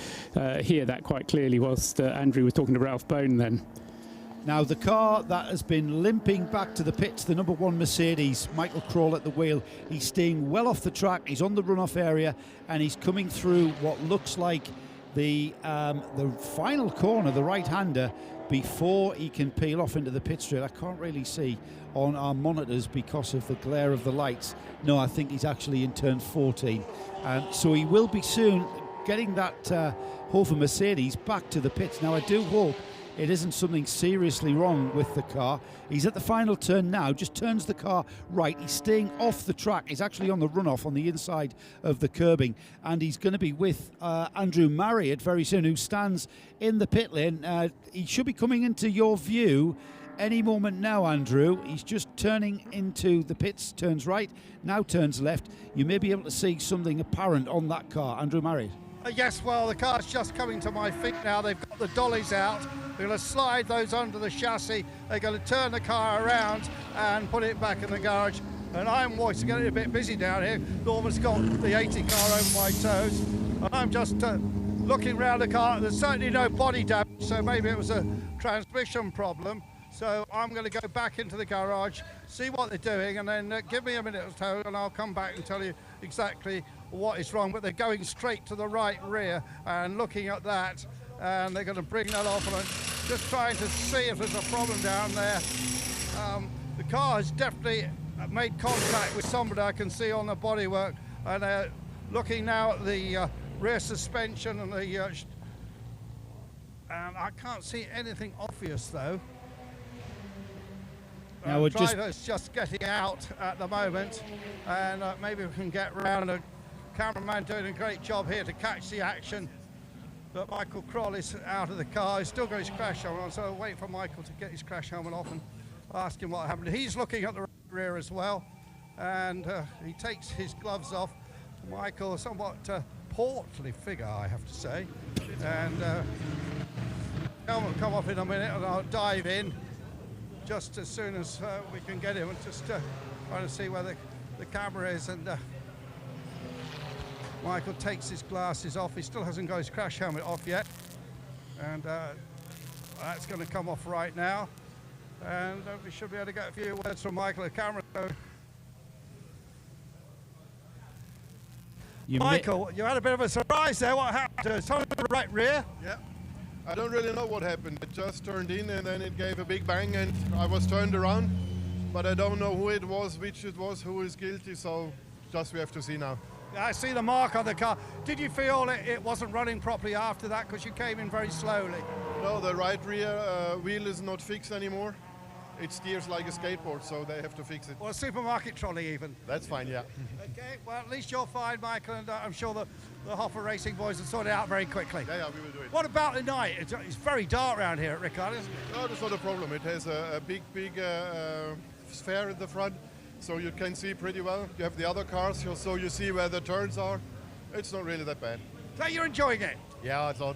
hear that quite clearly whilst Andrew was talking to Ralph Bone then. Now, the car that has been limping back to the pits, the number 1 Mercedes, Michael Krall at the wheel, he's staying well off the track. He's on the runoff area, and he's coming through what looks like the final corner, the right-hander, before he can peel off into the pit straight. I can't really see on our monitors because of the glare of the lights. No, I think he's actually in turn 14. So he will be soon getting that Hofer Mercedes back to the pits. Now, I do hope it isn't something seriously wrong with the car. He's at the final turn now, just turns the car right. He's staying off the track. He's actually on the runoff on the inside of the curbing, and he's going to be with Andrew Marriott very soon, who stands in the pit lane. He should be coming into your view any moment now, Andrew. He's just turning into the pits, turns right, now turns left. You may be able to see something apparent on that car. Andrew Marriott. Yes, well, the car's just coming to my feet now. They've got the dollies out. They're going to slide those under the chassis. They're going to turn the car around and put it back in the garage. And I'm getting a bit busy down here. Norman's got the 80 car over my toes. And I'm just looking around the car. There's certainly no body damage, so maybe it was a transmission problem. So I'm going to go back into the garage, see what they're doing, and then give me a minute or so, and I'll come back and tell you exactly what is wrong. But they're going straight to the right rear and looking at that, and they're going to bring that off, and I'm just trying to see if there's a problem down there. The car has definitely made contact with somebody I can see on the bodywork, and they're looking now at the rear suspension and the and I can't see anything obvious though. Now we're just getting out at the moment, and maybe we can get round. A cameraman doing a great job here to catch the action. But Michael Krall is out of the car. He's still got his crash helmet on, so I'll wait for Michael to get his crash helmet off and ask him what happened. He's looking at the rear as well, and he takes his gloves off. Michael, a somewhat portly figure, I have to say. And helmet will come off in a minute, and I'll dive in just as soon as we can get him, and just trying to see where the camera is. And Michael takes his glasses off. He still hasn't got his crash helmet off yet, and that's going to come off right now, and we should be able to get a few words from Michael. The camera. Michael, you had a bit of a surprise there. What happened to something to the right rear? Yeah. I don't really know what happened. It just turned in, and then it gave a big bang, and I was turned around. But I don't know who it was, which it was, who is guilty, so just we have to see now. I see the mark on the car. Did you feel it wasn't running properly after that, because you came in very slowly? No, the right rear wheel is not fixed anymore. It steers like a skateboard, so they have to fix it. Or a supermarket trolley even. That's fine, yeah. Okay, well, at least you're fine, Michael, and I'm sure the Hofer Racing boys will sort it out very quickly. Yeah, we will do it. What about the night? It's very dark around here at RICARD, isn't it? No, that's not a problem. It has a big sphere at the front, so you can see pretty well. You have the other cars, so you see where the turns are. It's not really that bad. So you're enjoying it? Yeah, I thought.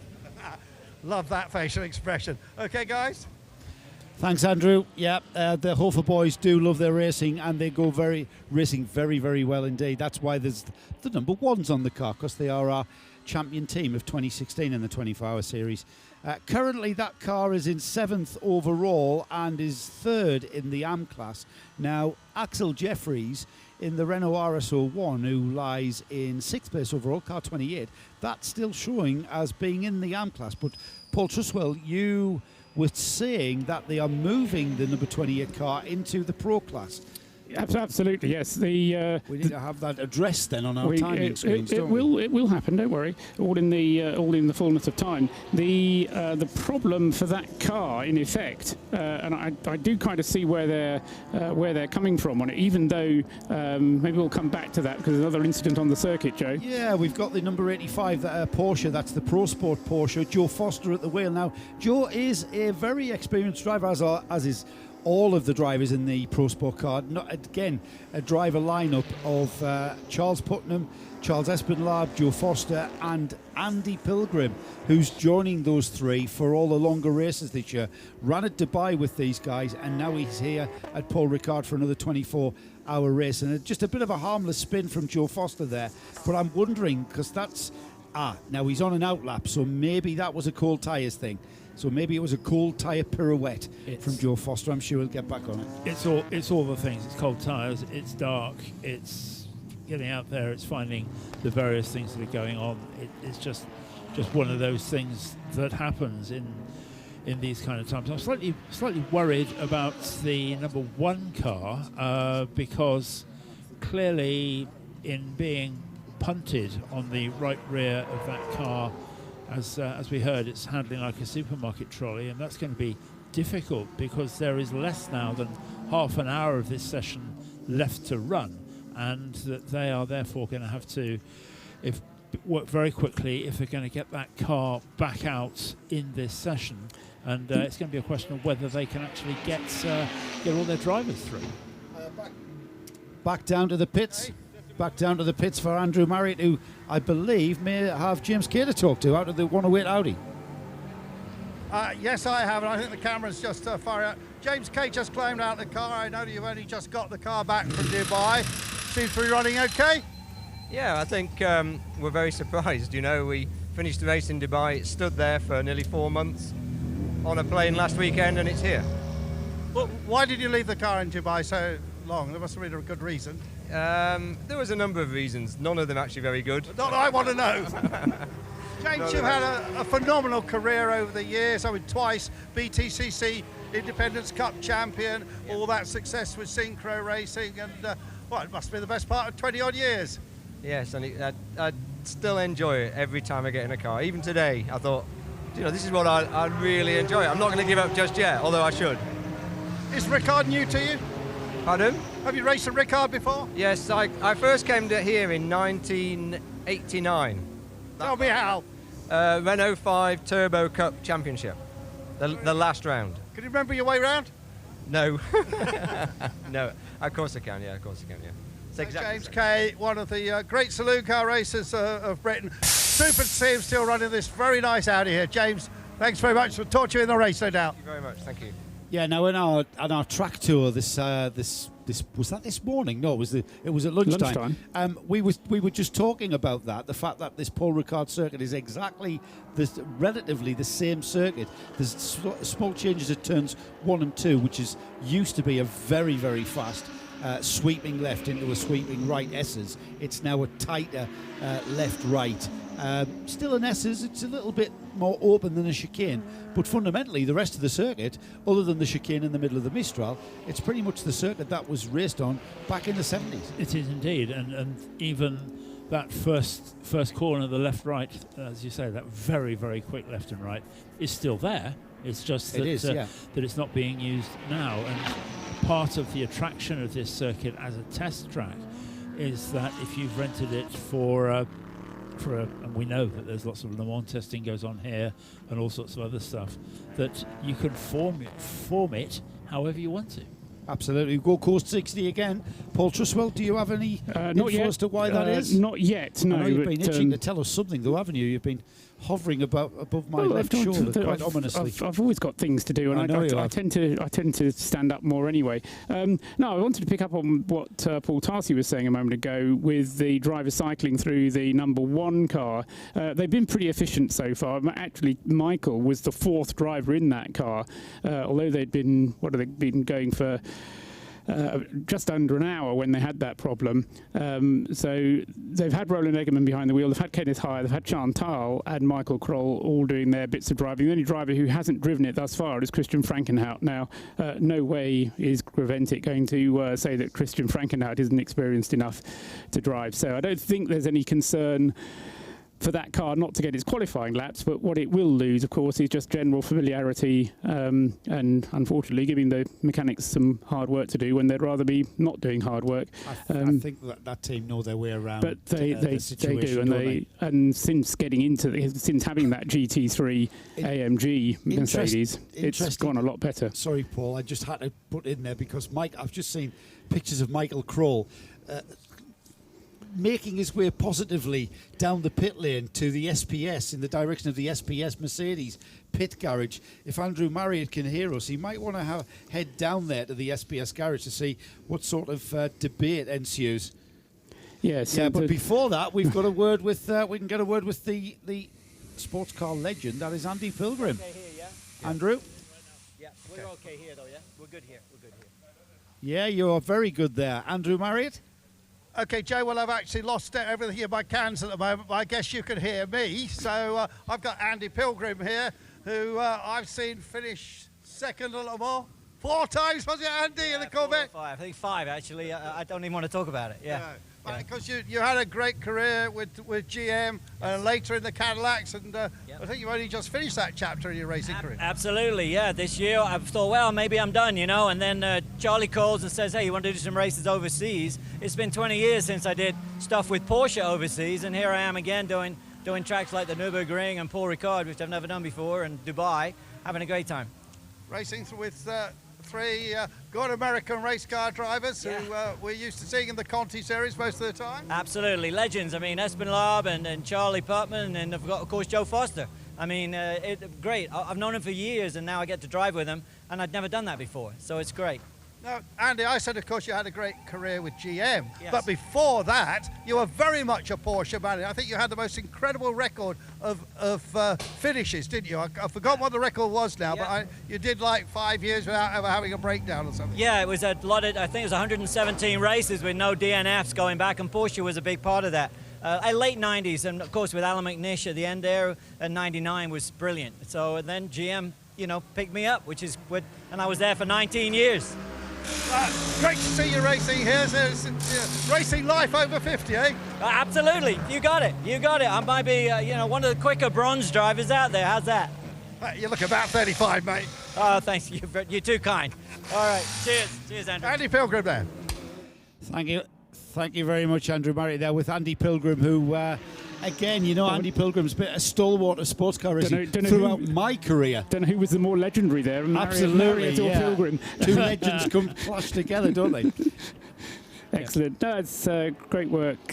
Love that facial expression. Okay, guys? Thanks, Andrew. Yeah, the Hofer boys do love their racing, and they go racing very, very well indeed. That's why there's the number ones on the car, because they are our champion team of 2016 in the 24-hour series. Currently, that car is in 7th overall and is 3rd in the AM class. Now, Axel Jeffries in the Renault RS01, who lies in 6th place overall, car 28, that's still showing as being in the AM class. But Paul Truswell, you with saying that they are moving the number 28 car into the Pro class. Absolutely, yes. We need to have that addressed then on our timing screens. It will happen. Don't worry. All in the fullness of time. The problem for that car, in effect, and I do kind of see where they're coming from on it. Even though maybe we'll come back to that because there's another incident on the circuit, Joe. Yeah, we've got the number 85 Porsche. That's the PROsport Porsche. Joe Foster at the wheel. Now, Joe is a very experienced driver, as is all of the drivers in the PROsport car. Again, a driver lineup of Charles Putnam, Charles Espinlab, Joe Foster and Andy Pilgrim, who's joining those three for all the longer races this year. Ran at Dubai with these guys, and now he's here at Paul Ricard for another 24-hour race. And just a bit of a harmless spin from Joe Foster there, but I'm wondering, because that's now he's on an outlap, so maybe that was a cold tyres thing. So maybe it was a cold tyre pirouette from Joe Foster. I'm sure he'll get back on it. It's all the things. It's cold tyres, it's dark, it's getting out there, it's finding the various things that are going on. It's just one of those things that happens in these kind of times. I'm slightly worried about the number 1 car because clearly in being punted on the right rear of that car, as we heard, it's handling like a supermarket trolley, and that's going to be difficult because there is less now than half an hour of this session left to run, and that they are therefore going to have to work very quickly if they're going to get that car back out in this session. And it's going to be a question of whether they can actually get all their drivers through. Back down to the pits. Back down to the pits for Andrew Marriott, who I believe may have James Kay to talk to out of the 108 Audi. Yes, I have, and I think the camera's just far out. James Kay just climbed out the car. I know you've only just got the car back from Dubai. Seems to be running okay. Yeah, I think we're very surprised. You know, we finished the race in Dubai. It stood there for nearly 4 months on a plane last weekend, and it's here. Well, why did you leave the car in Dubai so long? There must have been a good reason. There was a number of reasons, none of them actually very good. Not I want to know. James, you've had a phenomenal career over the years. I mean, twice BTCC Independence Cup champion, all that success with synchro racing, and well, it must be the best part of 20-odd years. Yes, and I still enjoy it every time I get in a car. Even today, I thought, you know, this is what I really enjoy. I'm not going to give up just yet, although I should. Is RICARD new to you? Pardon? Have you raced a RICARD before? Yes, I first came here in 1989. Tell me how. Renault 5 Turbo Cup Championship, the last round. Can you remember your way round? No. No, of course I can, yeah, of course I can, yeah. It's exactly James Kay, one of the great saloon car racers of Britain. Super to see him still running this very nice Audi here. James, thanks very much. We'll talk to you in the race, no doubt. Thank you very much, thank you. Yeah, now on our track tour, this was that this morning? No, it was at lunchtime. We were just talking about that, the fact that this Paul Ricard circuit is exactly relatively the same circuit. There's small changes at turns 1 and 2, which used to be a very, very fast sweeping left into a sweeping right S's. It's now a tighter left-right. Still an S's, it's a little bit more open than a chicane, but fundamentally the rest of the circuit, other than the chicane in the middle of the Mistral, it's pretty much the circuit that was raced on back in the 70s. It is indeed, and even that first corner, the left-right, as you say, that very, very quick left and right, is still there. It's just that, that it's not being used now. And part of the attraction of this circuit as a test track is that if you've rented it and we know that there's lots of Le Mans testing goes on here and all sorts of other stuff, that you can form it however you want to. Absolutely. Go Coast 60 again. Paul Truswell, do you have any info as to why that is? Not yet, no. I know you've been itching to tell us something, though, haven't you? You've been hovering above my left shoulder quite ominously. I've always got things to do, and I tend to stand up more anyway. No, I wanted to pick up on what Paul Tarsi was saying a moment ago with the drivers cycling through the number 1 car. They've been pretty efficient so far. Actually, Michael was the 4th driver in that car, although they'd been going for just under an hour when they had that problem. So they've had Roland Eggerman behind the wheel, they've had Kenneth Hire, they've had Chantal and Michael Kroll all doing their bits of driving. The only driver who hasn't driven it thus far is Christian Frankenhout. Now, no way is Graventic going to say that Christian Frankenhout isn't experienced enough to drive. So I don't think there's any concern for that car not to get its qualifying laps, but what it will lose, of course, is just general familiarity and unfortunately giving the mechanics some hard work to do when they'd rather be not doing hard work. I think that team know their way around. But they do, and since having that GT3 AMG Mercedes, it's gone a lot better. Sorry, Paul, I just had to put in there because I've just seen pictures of Michael Kroll making his way positively down the pit lane to the SPS, in the direction of the SPS Mercedes pit garage. If Andrew Marriott can hear us, he might want to head down there to the SPS garage to see what sort of debate ensues. Yes, yeah, but before that, we've got a word with we can get a word with the sports car legend, that is Andy Pilgrim. Okay here, yeah? Andrew? Yeah, we're okay here though, yeah? We're good here, Yeah, you're very good there. Andrew Marriott? Okay, Joe, well, I've actually lost everything in my cans at the moment, but I guess you can hear me. So I've got Andy Pilgrim here, who I've seen finish second at Le Mans 4 times, was it, Andy, in the Corvette? 4 or 5. I think 5, actually. I don't even want to talk about it, yeah. Because you had a great career with GM and later in the Cadillacs, and I think you only just finished that chapter in your racing career. Absolutely, yeah. This year I thought, well, maybe I'm done, you know, and then Charlie calls and says, hey, you want to do some races overseas? It's been 20 years since I did stuff with Porsche overseas, and here I am again doing tracks like the Nürburgring and Paul Ricard, which I've never done before, and Dubai, having a great time. Racing with 3 good American race car drivers who we're used to seeing in the Conti series most of the time. Absolutely, legends. I mean, Espen Laab and Charlie Putman, and I've got, of course, Joe Foster. I mean, great. I've known him for years, and now I get to drive with him, and I'd never done that before, so it's great. Now, Andy, I said, of course, you had a great career with GM, yes. But before that, you were very much a Porsche man. I think you had the most incredible record of finishes, didn't you? I forgot what the record was now, but you did like 5 years without ever having a breakdown or something. Yeah, it was a lot of, I think it was 117 races with no DNFs going back, and Porsche was a big part of that. Late 90s, and of course with Alan McNish at the end there, and 99 was brilliant. So then GM, you know, picked me up, which is good, and I was there for 19 years. Great to see you racing here. Racing life over 50, eh? Absolutely, you got it. You got it. I might be, you know, one of the quicker bronze drivers out there. How's that? You look about 35, mate. Oh, thanks. You're too kind. All right, cheers, Andrew. Andy Pilgrim there. Thank you very much, Andrew Marriott there with Andy Pilgrim, who, again, you know, Andy Pilgrim's been a stalwart of sports car racing throughout my career. Don't know who was the more legendary there. Absolutely, or Pilgrim. 2 legends come clash together, don't they? Excellent. No, it's great work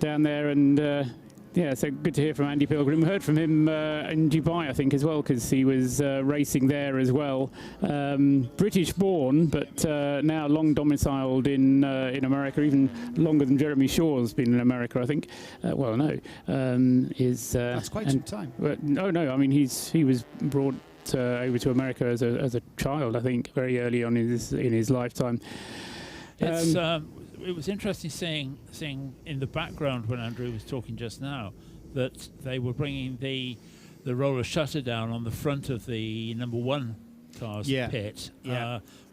down there, and yeah, so good to hear from Andy Pilgrim. We heard from him in Dubai, I think, as well, because he was racing there as well. British born, but now long domiciled in America, even longer than Jeremy Shaw's been in America, I think. Well, no, that's quite some time. No, I mean he was brought over to America as a child, I think, very early on in his lifetime. It was interesting seeing in the background when Andrew was talking just now that they were bringing the roller shutter down on the front of the number 1 car's pit,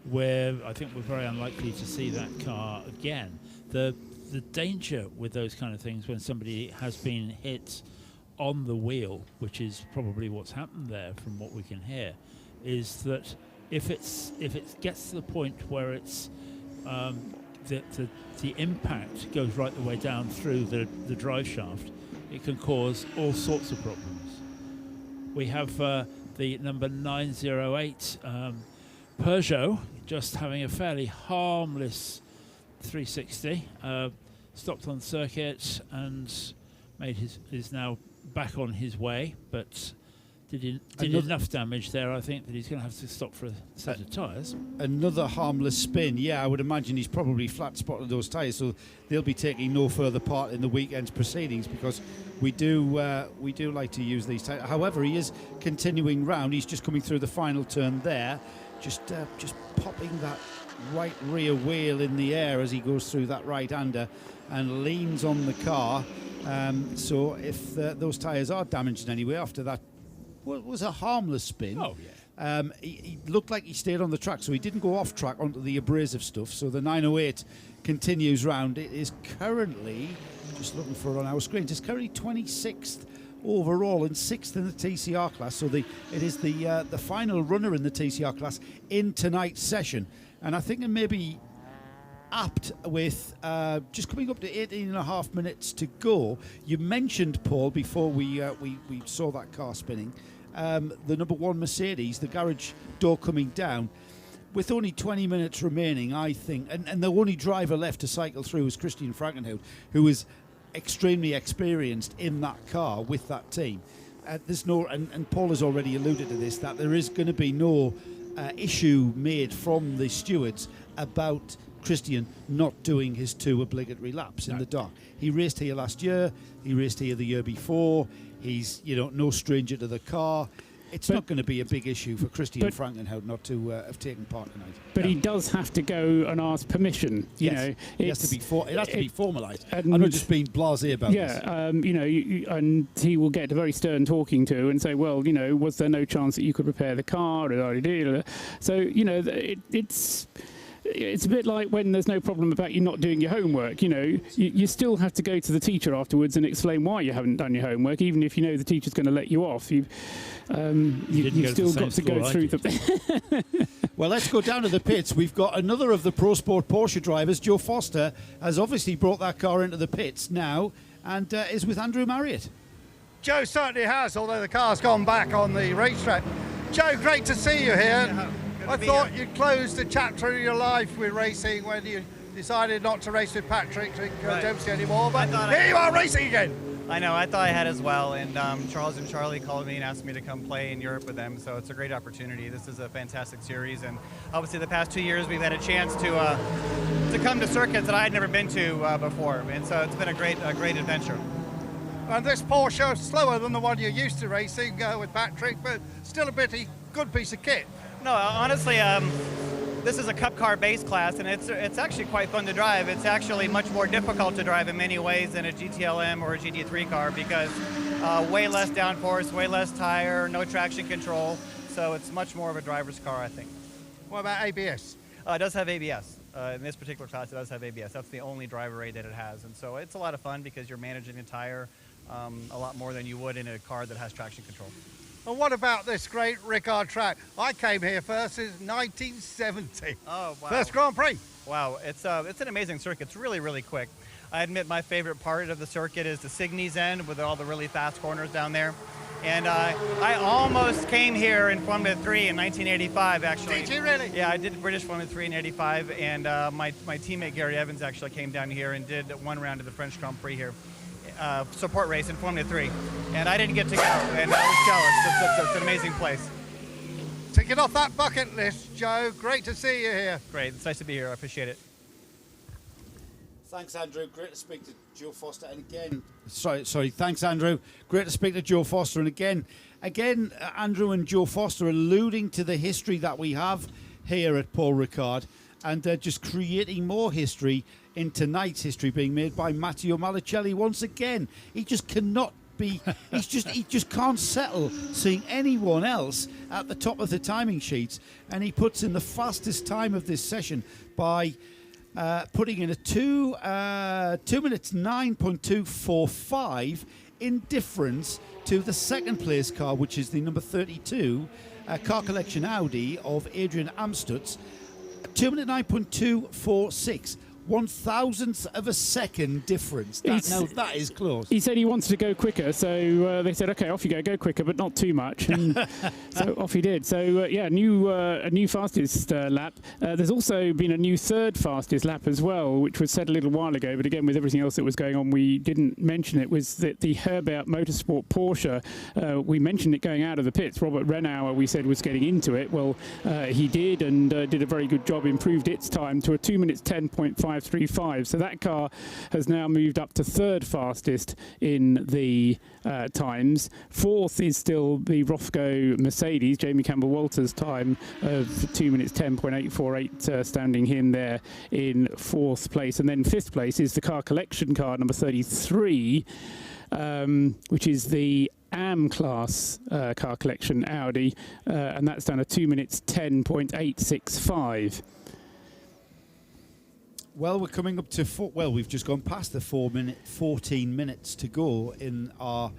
where I think we're very unlikely to see that car again. The danger with those kind of things when somebody has been hit on the wheel, which is probably what's happened there from what we can hear, is that if it gets to the point where it's the impact goes right the way down through the drive shaft, it can cause all sorts of problems. We have the number 908 Peugeot just having a fairly harmless 360, stopped on circuit and is now back on his way, but did enough damage there, I think, that he's going to have to stop for a set of tyres. Another harmless spin. Yeah, I would imagine he's probably flat spotted those tyres, so they'll be taking no further part in the weekend's proceedings because we do like to use these tyres. However, he is continuing round. He's just coming through the final turn there, just popping that right rear wheel in the air as he goes through that right-hander and leans on the car. So if those tyres are damaged in any way after that, well, it was a harmless spin. Oh, yeah. He looked like he stayed on the track, so he didn't go off track onto the abrasive stuff. So the 908 continues round. It is currently, just looking for it on our screens, it's currently 26th overall and 6th in the TCR class. So it is the final runner in the TCR class in tonight's session. And I think it may be apt with just coming up to 18.5 minutes to go. You mentioned, Paul, before we saw that car spinning, the number 1 Mercedes, the garage door coming down. With only 20 minutes remaining, I think, and the only driver left to cycle through is Christian Frankenhout, who is extremely experienced in that car with that team. There's no, and Paul has already alluded to this, that there is going to be no issue made from the stewards about Christian not doing his 2 obligatory laps in the dark. He raced here last year, he raced here the year before. He's, no stranger to the car. It's not going to be a big issue for Christian Frankenhout not to have taken part tonight. But he does have to go and ask permission. It has to be formalised. I'm not just being blasé about this. And he will get a very stern talking to and say, well, was there no chance that you could repair the car? So, it's a bit like when there's no problem about you not doing your homework. You still have to go to the teacher afterwards and explain why you haven't done your homework, even if you know the teacher's going to let you off. You've still got to go through the... Well, let's go down to the pits. We've got another of the PROsport Porsche drivers. Joe Foster has obviously brought that car into the pits now and is with Andrew Marriott. Joe certainly has, although the car's gone back on the racetrack. Joe, great to see you here. Yeah, I thought you closed a chapter of your life with racing when you decided not to race with Patrick Dempsey anymore, but here you are racing again. I know, I thought I had as well, and Charles and Charlie called me and asked me to come play in Europe with them, so it's a great opportunity. This is a fantastic series, and obviously the past 2 years we've had a chance to come to circuits that I had never been to before, and so it's been a great adventure. And this Porsche, slower than the one you're used to racing with Patrick, but still a good piece of kit. No, honestly, this is a Cup car base class, and it's actually quite fun to drive. It's actually much more difficult to drive in many ways than a GTLM or a GT3 car because way less downforce, way less tire, no traction control. So it's much more of a driver's car, I think. What about ABS? It does have ABS. In this particular class, it does have ABS. That's the only driver aid that it has. And so it's a lot of fun because you're managing the tire a lot more than you would in a car that has traction control. And what about this great RICARD track? I came here first in 1970. Oh, wow. First Grand Prix. Wow, it's an amazing circuit. It's really, really quick. I admit my favorite part of the circuit is the Signy's end with all the really fast corners down there. And I almost came here in Formula 3 in 1985, actually. Did you really? Yeah, I did British Formula 3 in 85, and my teammate Gary Evans actually came down here and did one round of the French Grand Prix here. Support race in Formula 3, and I didn't get to go, and I was jealous. It's an amazing place. Tick it off that bucket list, Joe. Great to see you here. Great, it's nice to be here. I appreciate it. Thanks, Andrew. Great to speak to Joe Foster. And again, sorry. Thanks, Andrew. Great to speak to Joe Foster. And again, Andrew and Joe Foster alluding to the history that we have here at Paul Ricard, and just creating more history in tonight's history being made by Matteo Malicelli once again. He just cannot be, he just can't settle seeing anyone else at the top of the timing sheets, and he puts in the fastest time of this session by putting in a 2 minutes 9.245 in difference to the second place car, which is the number 32 Car Collection Audi of Adrian Amstutz. 2 minute 9.246. 1/1000th of a second difference. Now that is close. He said he wanted to go quicker, so they said, "Okay, off you go quicker, but not too much." And so off he did. So a new fastest lap. There's also been a new third fastest lap as well, which was said a little while ago. But again, with everything else that was going on, we didn't mention it. Was that the Herbert Motorsport Porsche? We mentioned it going out of the pits. Robert Renauer, we said, was getting into it. Well, he did, and did a very good job. Improved its time to a 2 minutes 10.535. So that car has now moved up to third fastest in the times. Fourth is still the Rothko Mercedes, Jamie Campbell-Walter's time of 2 minutes 10.848, standing him there in fourth place. And then fifth place is the Car Collection car number 33, which is the AM class car collection Audi, and that's done a 2 minutes 10.865. Well, we're coming up to we've just gone past the 14 minutes to go in our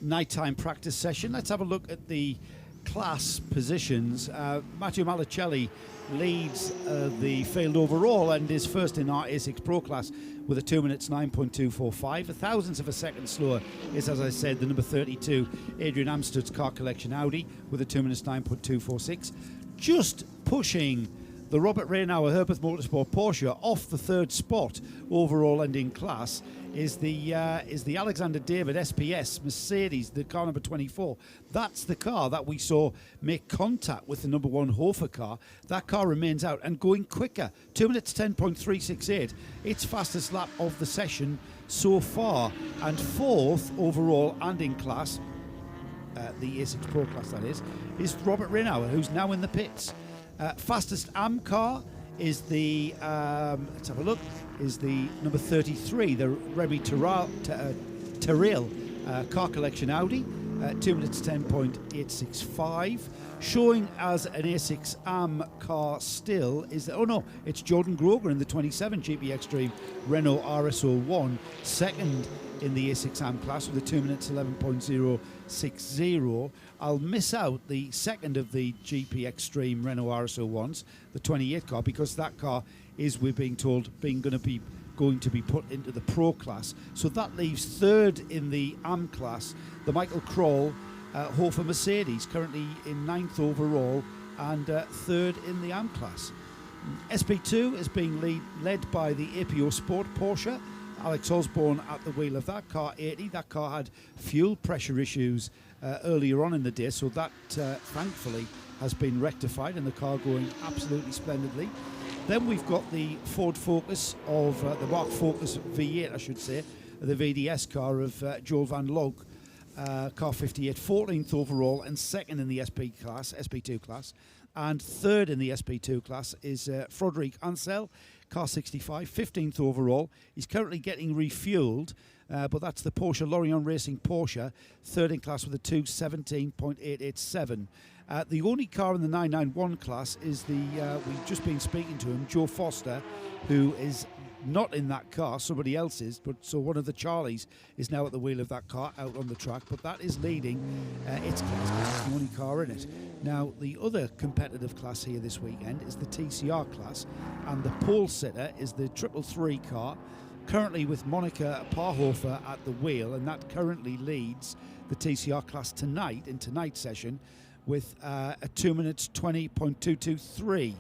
nighttime practice session. Let's have a look at the class positions. Matteo Malicelli leads the field overall and is first in our A6 Pro class with a 2 minutes 9.245. A thousandth of a second slower is, as I said, the number 32 Adrian Amstut's Car Collection Audi with a 2 minutes 9.246. Just pushing the Robert Reinauer Herbert Motorsport Porsche off the third spot overall and in class is the Alexander David SPS Mercedes, the car number 24. That's the car that we saw make contact with the number 1 Hofer car. That car remains out and going quicker. 2 minutes 10.368. Its fastest lap of the session so far, and fourth overall and in class, the A6 Pro class that is Robert Reinauer, who's now in the pits. Fastest AM car is the let's have a look. Is the number 33, the Remy Terrell Car Collection Audi, 2 minutes 10.865. Showing as an A6 AM car still is it's Jordan Groger in the 27 GP Extreme Renault RSO1, second in the A6 AM class with a 2 minutes 11.060. I'll miss out the second of the GP Extreme Renault RSO1s, the 28 car, because that car is, we're being told, going to be put into the Pro class. So that leaves third in the AM class, the Michael Kroll Hofer Mercedes, currently in 9th overall and third in the AM class. SP2 is being led by the PROsport Porsche. Alex Osborne at the wheel of that car, 80. That car had fuel pressure issues earlier on in the day, so that thankfully has been rectified and the car going absolutely splendidly. Then we've got the Ford Focus of the Mark Focus V8, I should say, the VDS car of Joel van Log, car 58, 14th overall and second in the SP2 class. And third in the SP2 class is Froderic Ansel, car 65, 15th overall. He's currently getting refueled, but that's the Porsche Lorient Racing Porsche, third in class with a 217.887. The only car in the 991 class is we've just been speaking to him, Joe Foster, who is not in that car, somebody else is, but so one of the Charlies is now at the wheel of that car out on the track, but that is leading its class because it's the only car in it. Now, the other competitive class here this weekend is the TCR class, and the pole sitter is the 333 car, currently with Monica Parhofer at the wheel, and that currently leads the TCR class tonight, in tonight's session, with a 2 minutes 20.223.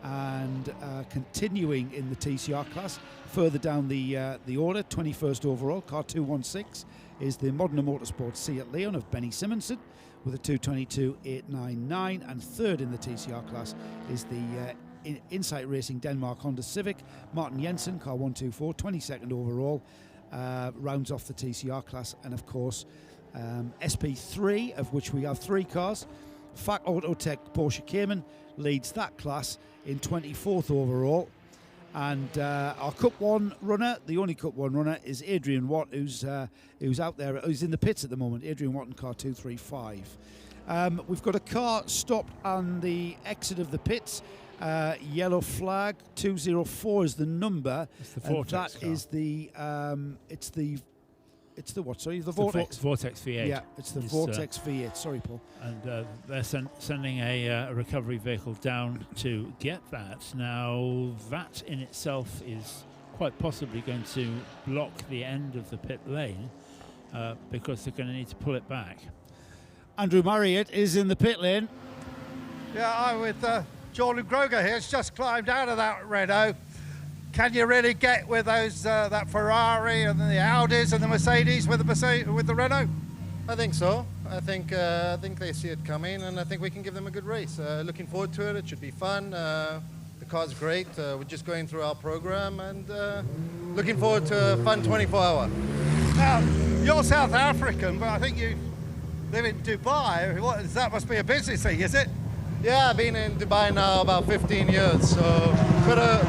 And continuing in the TCR class, further down the order, 21st overall, car 216 is the Modena Motorsport Seat Leon of Benny Simonson with a 222.899, and third in the TCR class is the Insight Racing Denmark Honda Civic, Martin Jensen, car 124, 22nd overall, rounds off the TCR class. And of course, SP3, of which we have 3 cars, FAC Autotech Porsche Cayman leads that class in 24th overall, and our Cup 1 runner, the only Cup 1 runner, is Adrian Watt, who's out there, who's in the pits at the moment. Adrian Watt in car 235. We've got a car stopped on the exit of the pits. Yellow flag 204 is the number. It's the Vortex that car. Is the it's the what? Sorry, the It's Vortex. The Vortex V8. Yeah, it's the Vortex V8. Sorry, Paul. And they're sending a recovery vehicle down to get that. Now, that in itself is quite possibly going to block the end of the pit lane because they're going to need to pull it back. Andrew Marriott is in the pit lane. Yeah, I'm with Jordan Groger here. It's just climbed out of that Renault. Can you really get with those that Ferrari and the Audis and the Mercedes with the Renault? I think so. I think they see it coming, and I think we can give them a good race. Looking forward to it. It should be fun. The car's great. We're just going through our program and looking forward to a fun 24-hour. Now, you're South African, but I think you live in Dubai. That must be a business thing, is it? Yeah, I've been in Dubai now about 15 years, so got a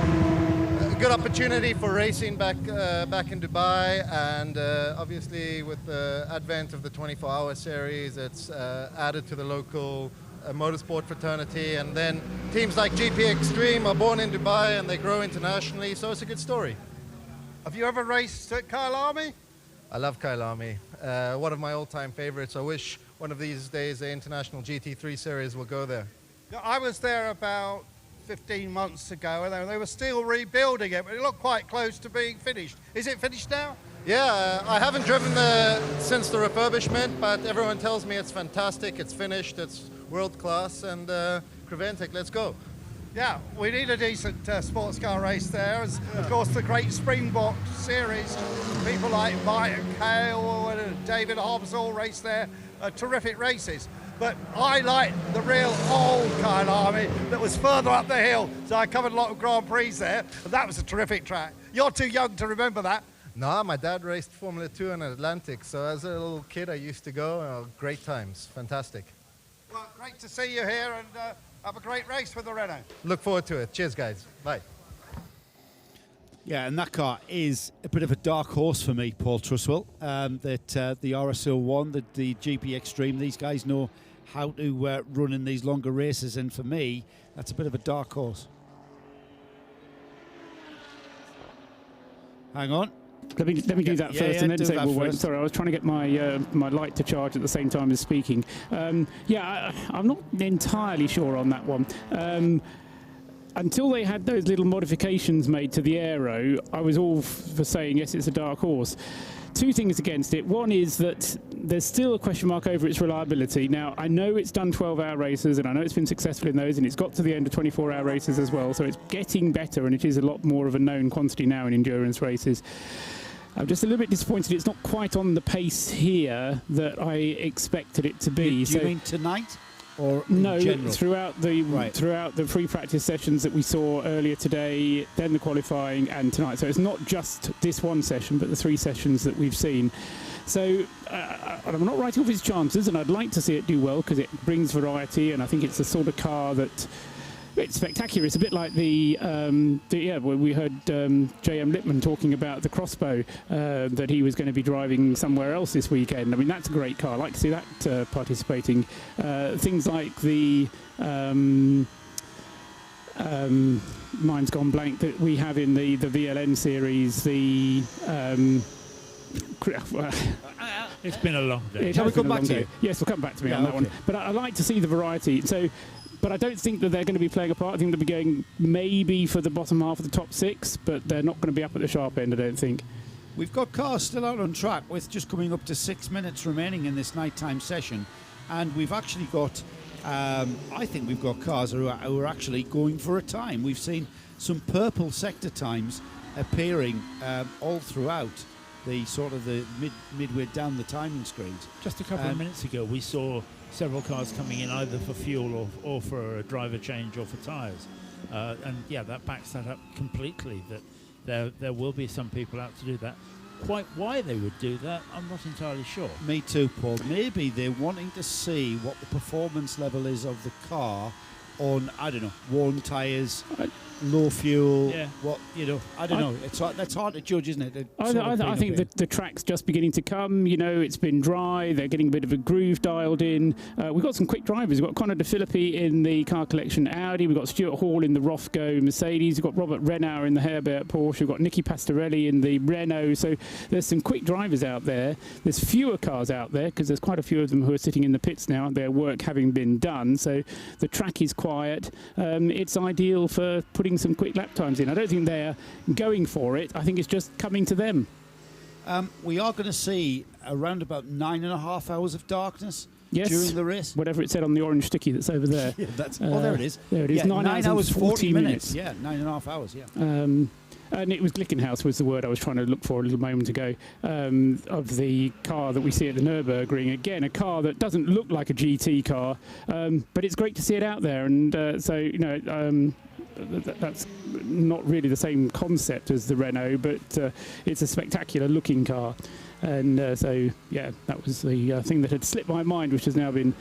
good opportunity for racing back in Dubai, and obviously with the advent of the 24-hour series, it's added to the local motorsport fraternity, and then teams like GP Extreme are born in Dubai and they grow internationally, so it's a good story. Have you ever raced at Kyalami? I love Kyalami. One of my all-time favorites. I wish one of these days the International GT3 Series will go there. I was there about 15 months ago, and they were still rebuilding it, but it looked quite close to being finished. Is it finished now? Yeah, I haven't driven since the refurbishment, but everyone tells me it's fantastic, it's finished, it's world class, and Creventic, let's go. Yeah, we need a decent sports car race there. Of course, the great Springbok series, people like Mike and Cale and David Hobbs all race there, terrific races. But I like the real old Kyalami that was further up the hill, so I covered a lot of Grand Prix there, and that was a terrific track. You're too young to remember that. No, my dad raced Formula 2 in Atlantic, so as a little kid I used to go. Great times, fantastic. Well, great to see you here, and have a great race with the Renault. Look forward to it. Cheers, guys. Bye. Yeah, and that car is a bit of a dark horse for me, Paul Truswell. That the RSL1, the GP Extreme, these guys know how to run in these longer races, and for me, that's a bit of a dark horse. Hang on. Let me do that first, and then say we'll wait. Sorry, I was trying to get my my light to charge at the same time as speaking. I'm not entirely sure on that one. Until they had those little modifications made to the aero, I was all for saying, yes, it's a dark horse. Two things against it. One is that there's still a question mark over its reliability. Now, I know it's done 12-hour races, and I know it's been successful in those, and it's got to the end of 24-hour races as well, so it's getting better, and it is a lot more of a known quantity now in endurance races. I'm just a little bit disappointed it's not quite on the pace here that I expected it to be. Do you mean tonight? Or no, general? throughout the free practice sessions that we saw earlier today, then the qualifying and tonight. So it's not just this one session, but the three sessions that we've seen. So I'm not writing off its chances, and I'd like to see it do well because it brings variety, and I think it's the sort of car that it's spectacular. It's a bit like we heard J.M. Lippmann talking about the Crossbow that he was going to be driving somewhere else this weekend. I mean, that's a great car. I'd like to see that participating. Things like the mine's gone blank that we have in the VLN series. It's been a long day. Shall we come back to you? Yes, we'll come back to me on that one. But I like to see the variety. But I don't think that they're going to be playing a part. I think they'll be going maybe for the bottom half of the top six, but they're not going to be up at the sharp end, I don't think. We've got cars still out on track with just coming up to 6 minutes remaining in this nighttime session. And we've actually got, I think we've got cars who are actually going for a time. We've seen some purple sector times appearing all throughout the sort of the midway down the timing screens. Just a couple of minutes ago, we saw several cars coming in either for fuel or for a driver change or for tyres. And yeah, that backs that up completely, that there will be some people out to do that. Quite why they would do that, I'm not entirely sure. Me too, Paul. Maybe they're wanting to see what the performance level is of the car on, I don't know, worn tyres, low fuel, I don't know. That's hard to judge, isn't it? I think that the track's just beginning to come. It's been dry. They're getting a bit of a groove dialed in. We've got some quick drivers. We've got Conor De Filippi in the Car Collection Audi. We've got Stuart Hall in the Rothko Mercedes. We've got Robert Renauer in the Herbert Porsche. We've got Nicky Pastorelli in the Renault. So there's some quick drivers out there. There's fewer cars out there because there's quite a few of them who are sitting in the pits now, their work having been done. So the track is quiet. It's ideal for putting some quick lap times in. I don't think they're going for it. I think it's just coming to them. We are going to see around about 9.5 hours of darkness during the race. Whatever it said on the orange sticky that's over there. There it is. There it is. 9 hours 40 minutes. Yeah, 9.5 hours, yeah. And it was Glickenhaus was the word I was trying to look for a little moment ago, of the car that we see at the Nürburgring. Again, a car that doesn't look like a GT car, but it's great to see it out there. And that's not really the same concept as the Renault, but it's a spectacular looking car. And that was the thing that had slipped my mind, which has now been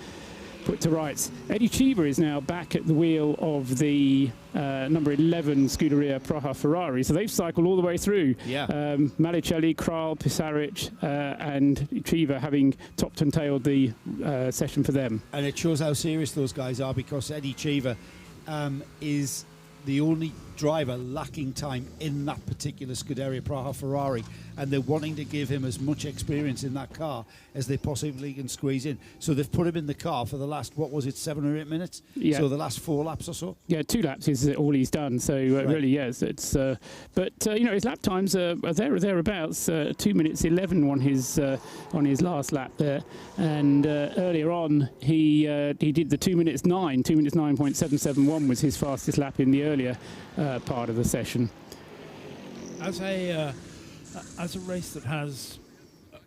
put to rights. Eddie Cheever is now back at the wheel of the number 11 Scuderia Praha Ferrari. So they've cycled all the way through. Yeah. Malicelli, Kral, Pisaric, and Cheever having topped and tailed the session for them. And it shows how serious those guys are, because Eddie Cheever is the only driver lacking time in that particular Scuderia Praha Ferrari, and they're wanting to give him as much experience in that car as they possibly can squeeze in. So they've put him in the car for the last, 7 or 8 minutes? Yeah. So the last 4 laps or so? Yeah, 2 laps is all he's done. So really, yes, it's. But his lap times are there or thereabouts. 2 minutes 11 on his last lap there, and earlier on he did the 2 minutes 9. 2 minutes 9.771 was his fastest lap in the earlier part of the session. As a race that has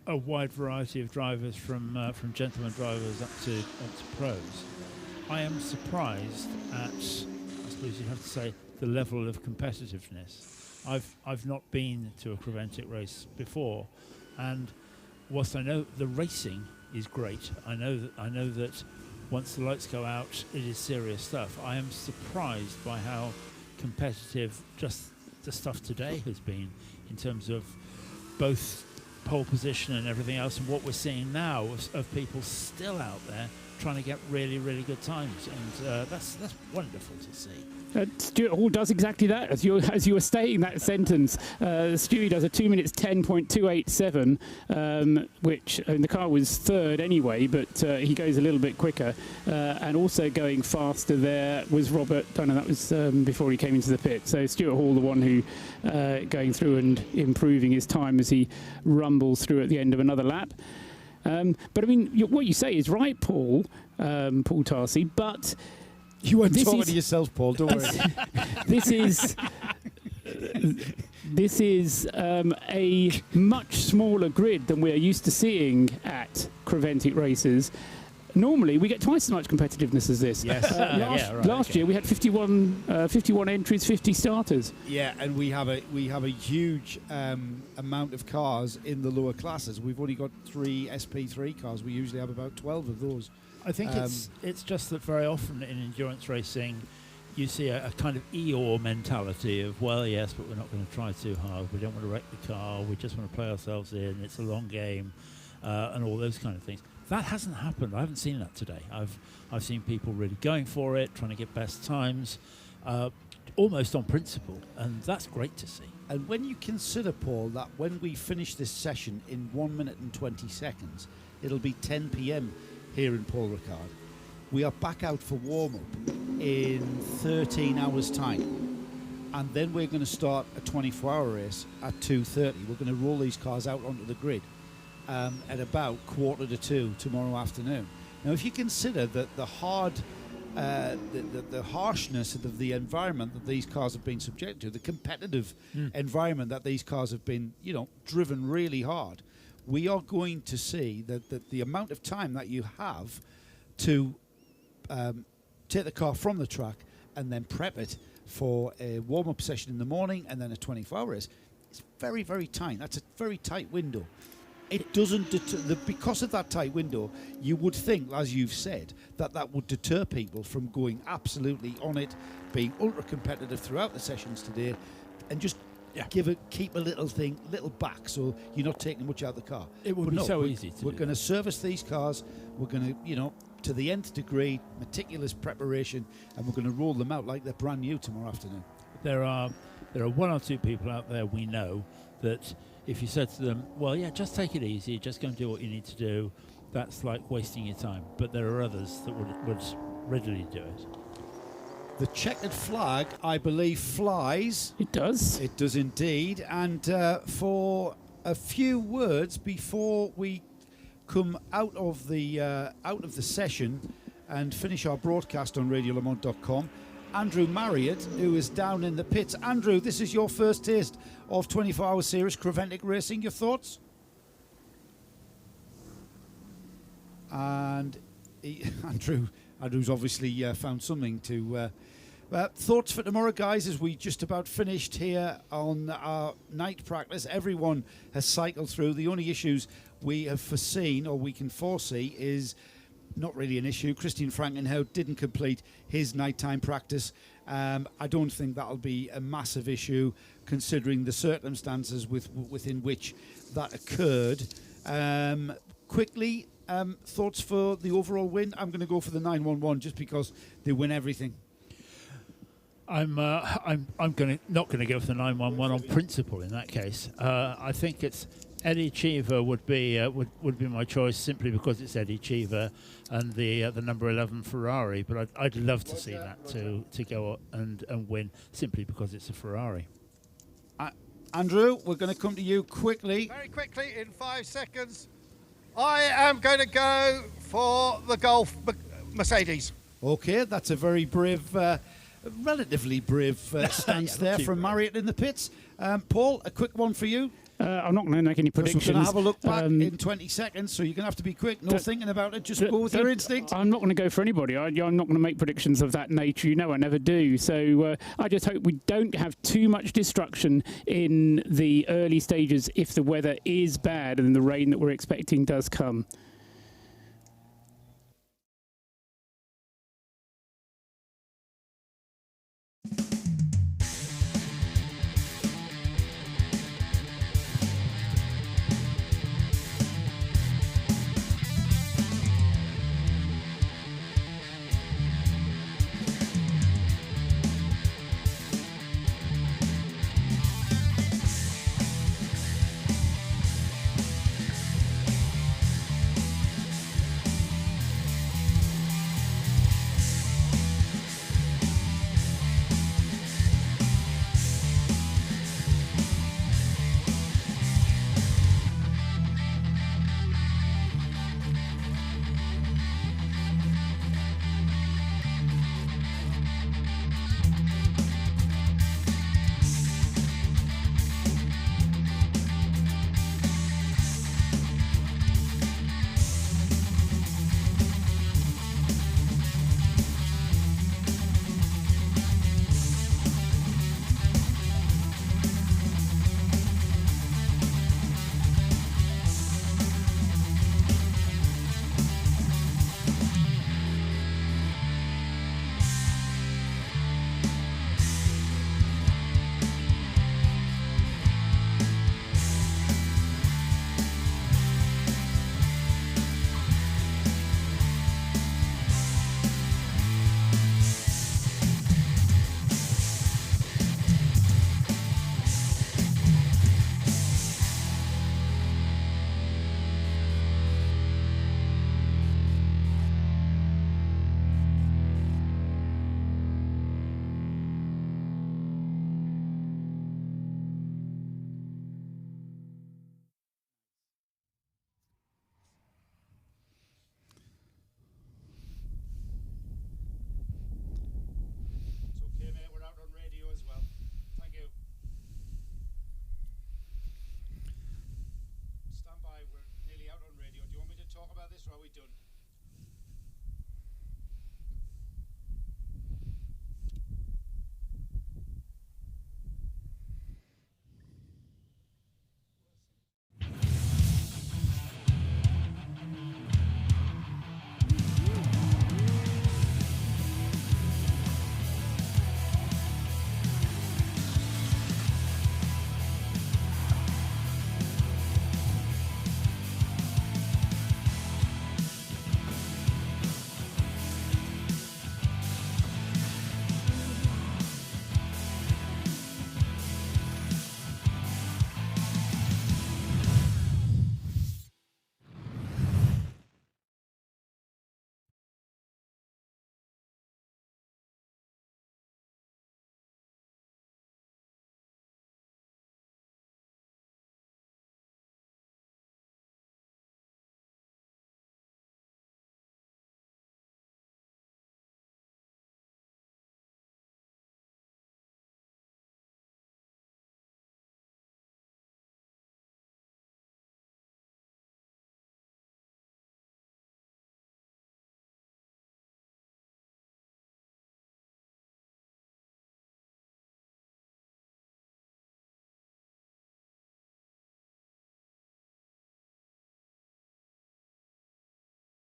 a wide variety of drivers from gentleman drivers up to pros, I am surprised at, I suppose you'd have to say, the level of competitiveness. I've not been to a Creventic race before, and whilst I know the racing is great, I know that once the lights go out, it is serious stuff. I am surprised by how competitive just the stuff today has been, in terms of both pole position and everything else, and what we're seeing now of people still out there trying to get really, really good times, and that's wonderful to see. Stuart Hall does exactly that. As you were stating that sentence, Stewie does a 2 minutes 10.287, which the car was third anyway, but he goes a little bit quicker. And also going faster there was Robert Dunner. That was before he came into the pit. So Stuart Hall, the one who going through and improving his time as he rumbles through at the end of another lap. But I mean, what you say is right, Paul Tarsi, but you weren't talking to yourself, Paul. Don't worry. This is a much smaller grid than we're used to seeing at Creventic races. Normally, we get twice as much competitiveness as this. Yes. Last year, we had 51 entries, 50 starters. Yeah, and we have a huge amount of cars in the lower classes. We've only got 3 SP3 cars. We usually have about 12 of those. I think it's just that very often in endurance racing, you see a kind of Eeyore mentality of, well, yes, but we're not going to try too hard. We don't want to wreck the car. We just want to play ourselves in. It's a long game, and all those kind of things. That hasn't happened. I haven't seen that today. I've seen people really going for it, trying to get best times, almost on principle, and that's great to see. And when you consider, Paul, that when we finish this session in 1 minute and 20 seconds, it'll be 10 p.m. here in Paul Ricard. We are back out for warm-up in 13 hours' time. And then we're going to start a 24-hour race at 2:30. We're going to roll these cars out onto the grid at about 1:45 tomorrow afternoon. Now, if you consider that the harshness of the environment that these cars have been subjected to, the competitive environment that these cars have been, driven really hard, we are going to see that the amount of time that you have to take the car from the track and then prep it for a warm-up session in the morning and then a 24-hour race, it's very, very tight. That's a very tight window. It doesn't because of that tight window, you would think, as you've said, that would deter people from going absolutely on it, being ultra competitive throughout the sessions today, and just keep a little back, so you're not taking much out of the car. It would be so easy to do. We're going to service these cars. We're going to, to the nth degree, meticulous preparation, and we're going to roll them out like they're brand new tomorrow afternoon. There are 1 or 2 people out there we know that if you said to them, well, yeah, just take it easy, just go and do what you need to do, that's like wasting your time. But there are others that would readily do it. The checkered flag, I believe, flies. It does. It does indeed. And for a few words before we come out of the session and finish our broadcast on RadioLeMans.com, Andrew Marriott, who is down in the pits. Andrew, this is your first taste of 24-hour series Creventic racing. Your thoughts? And Andrew's obviously found something to... thoughts for tomorrow, guys, as we just about finished here on our night practice. Everyone has cycled through. The only issues we have foreseen, or we can foresee, is not really an issue. Christian Frankenhout didn't complete his nighttime practice. I don't think that'll be a massive issue considering the circumstances within which that occurred. Quickly, thoughts for the overall win? I'm going to go for the 911 just because they win everything. I'm not going to go for the 911 on principle in that case. I think it's Eddie Cheever would be my choice simply because it's Eddie Cheever and the number 11 Ferrari. But I'd love to see that to go and win simply because it's a Ferrari. Andrew, we're going to come to you quickly. Very quickly, in 5 seconds. I am going to go for the Golf Mercedes. Okay, that's a very brave, relatively brave stance there from Marriott in the pits. Paul, a quick one for you. I'm not going to make any predictions. We're going to have a look back in 20 seconds, so you're going to have to be quick. No thinking about it. Just go with your instinct. I'm not going to go for anybody. I'm not going to make predictions of that nature. You know I never do. So I just hope we don't have too much destruction in the early stages if the weather is bad and the rain that we're expecting does come.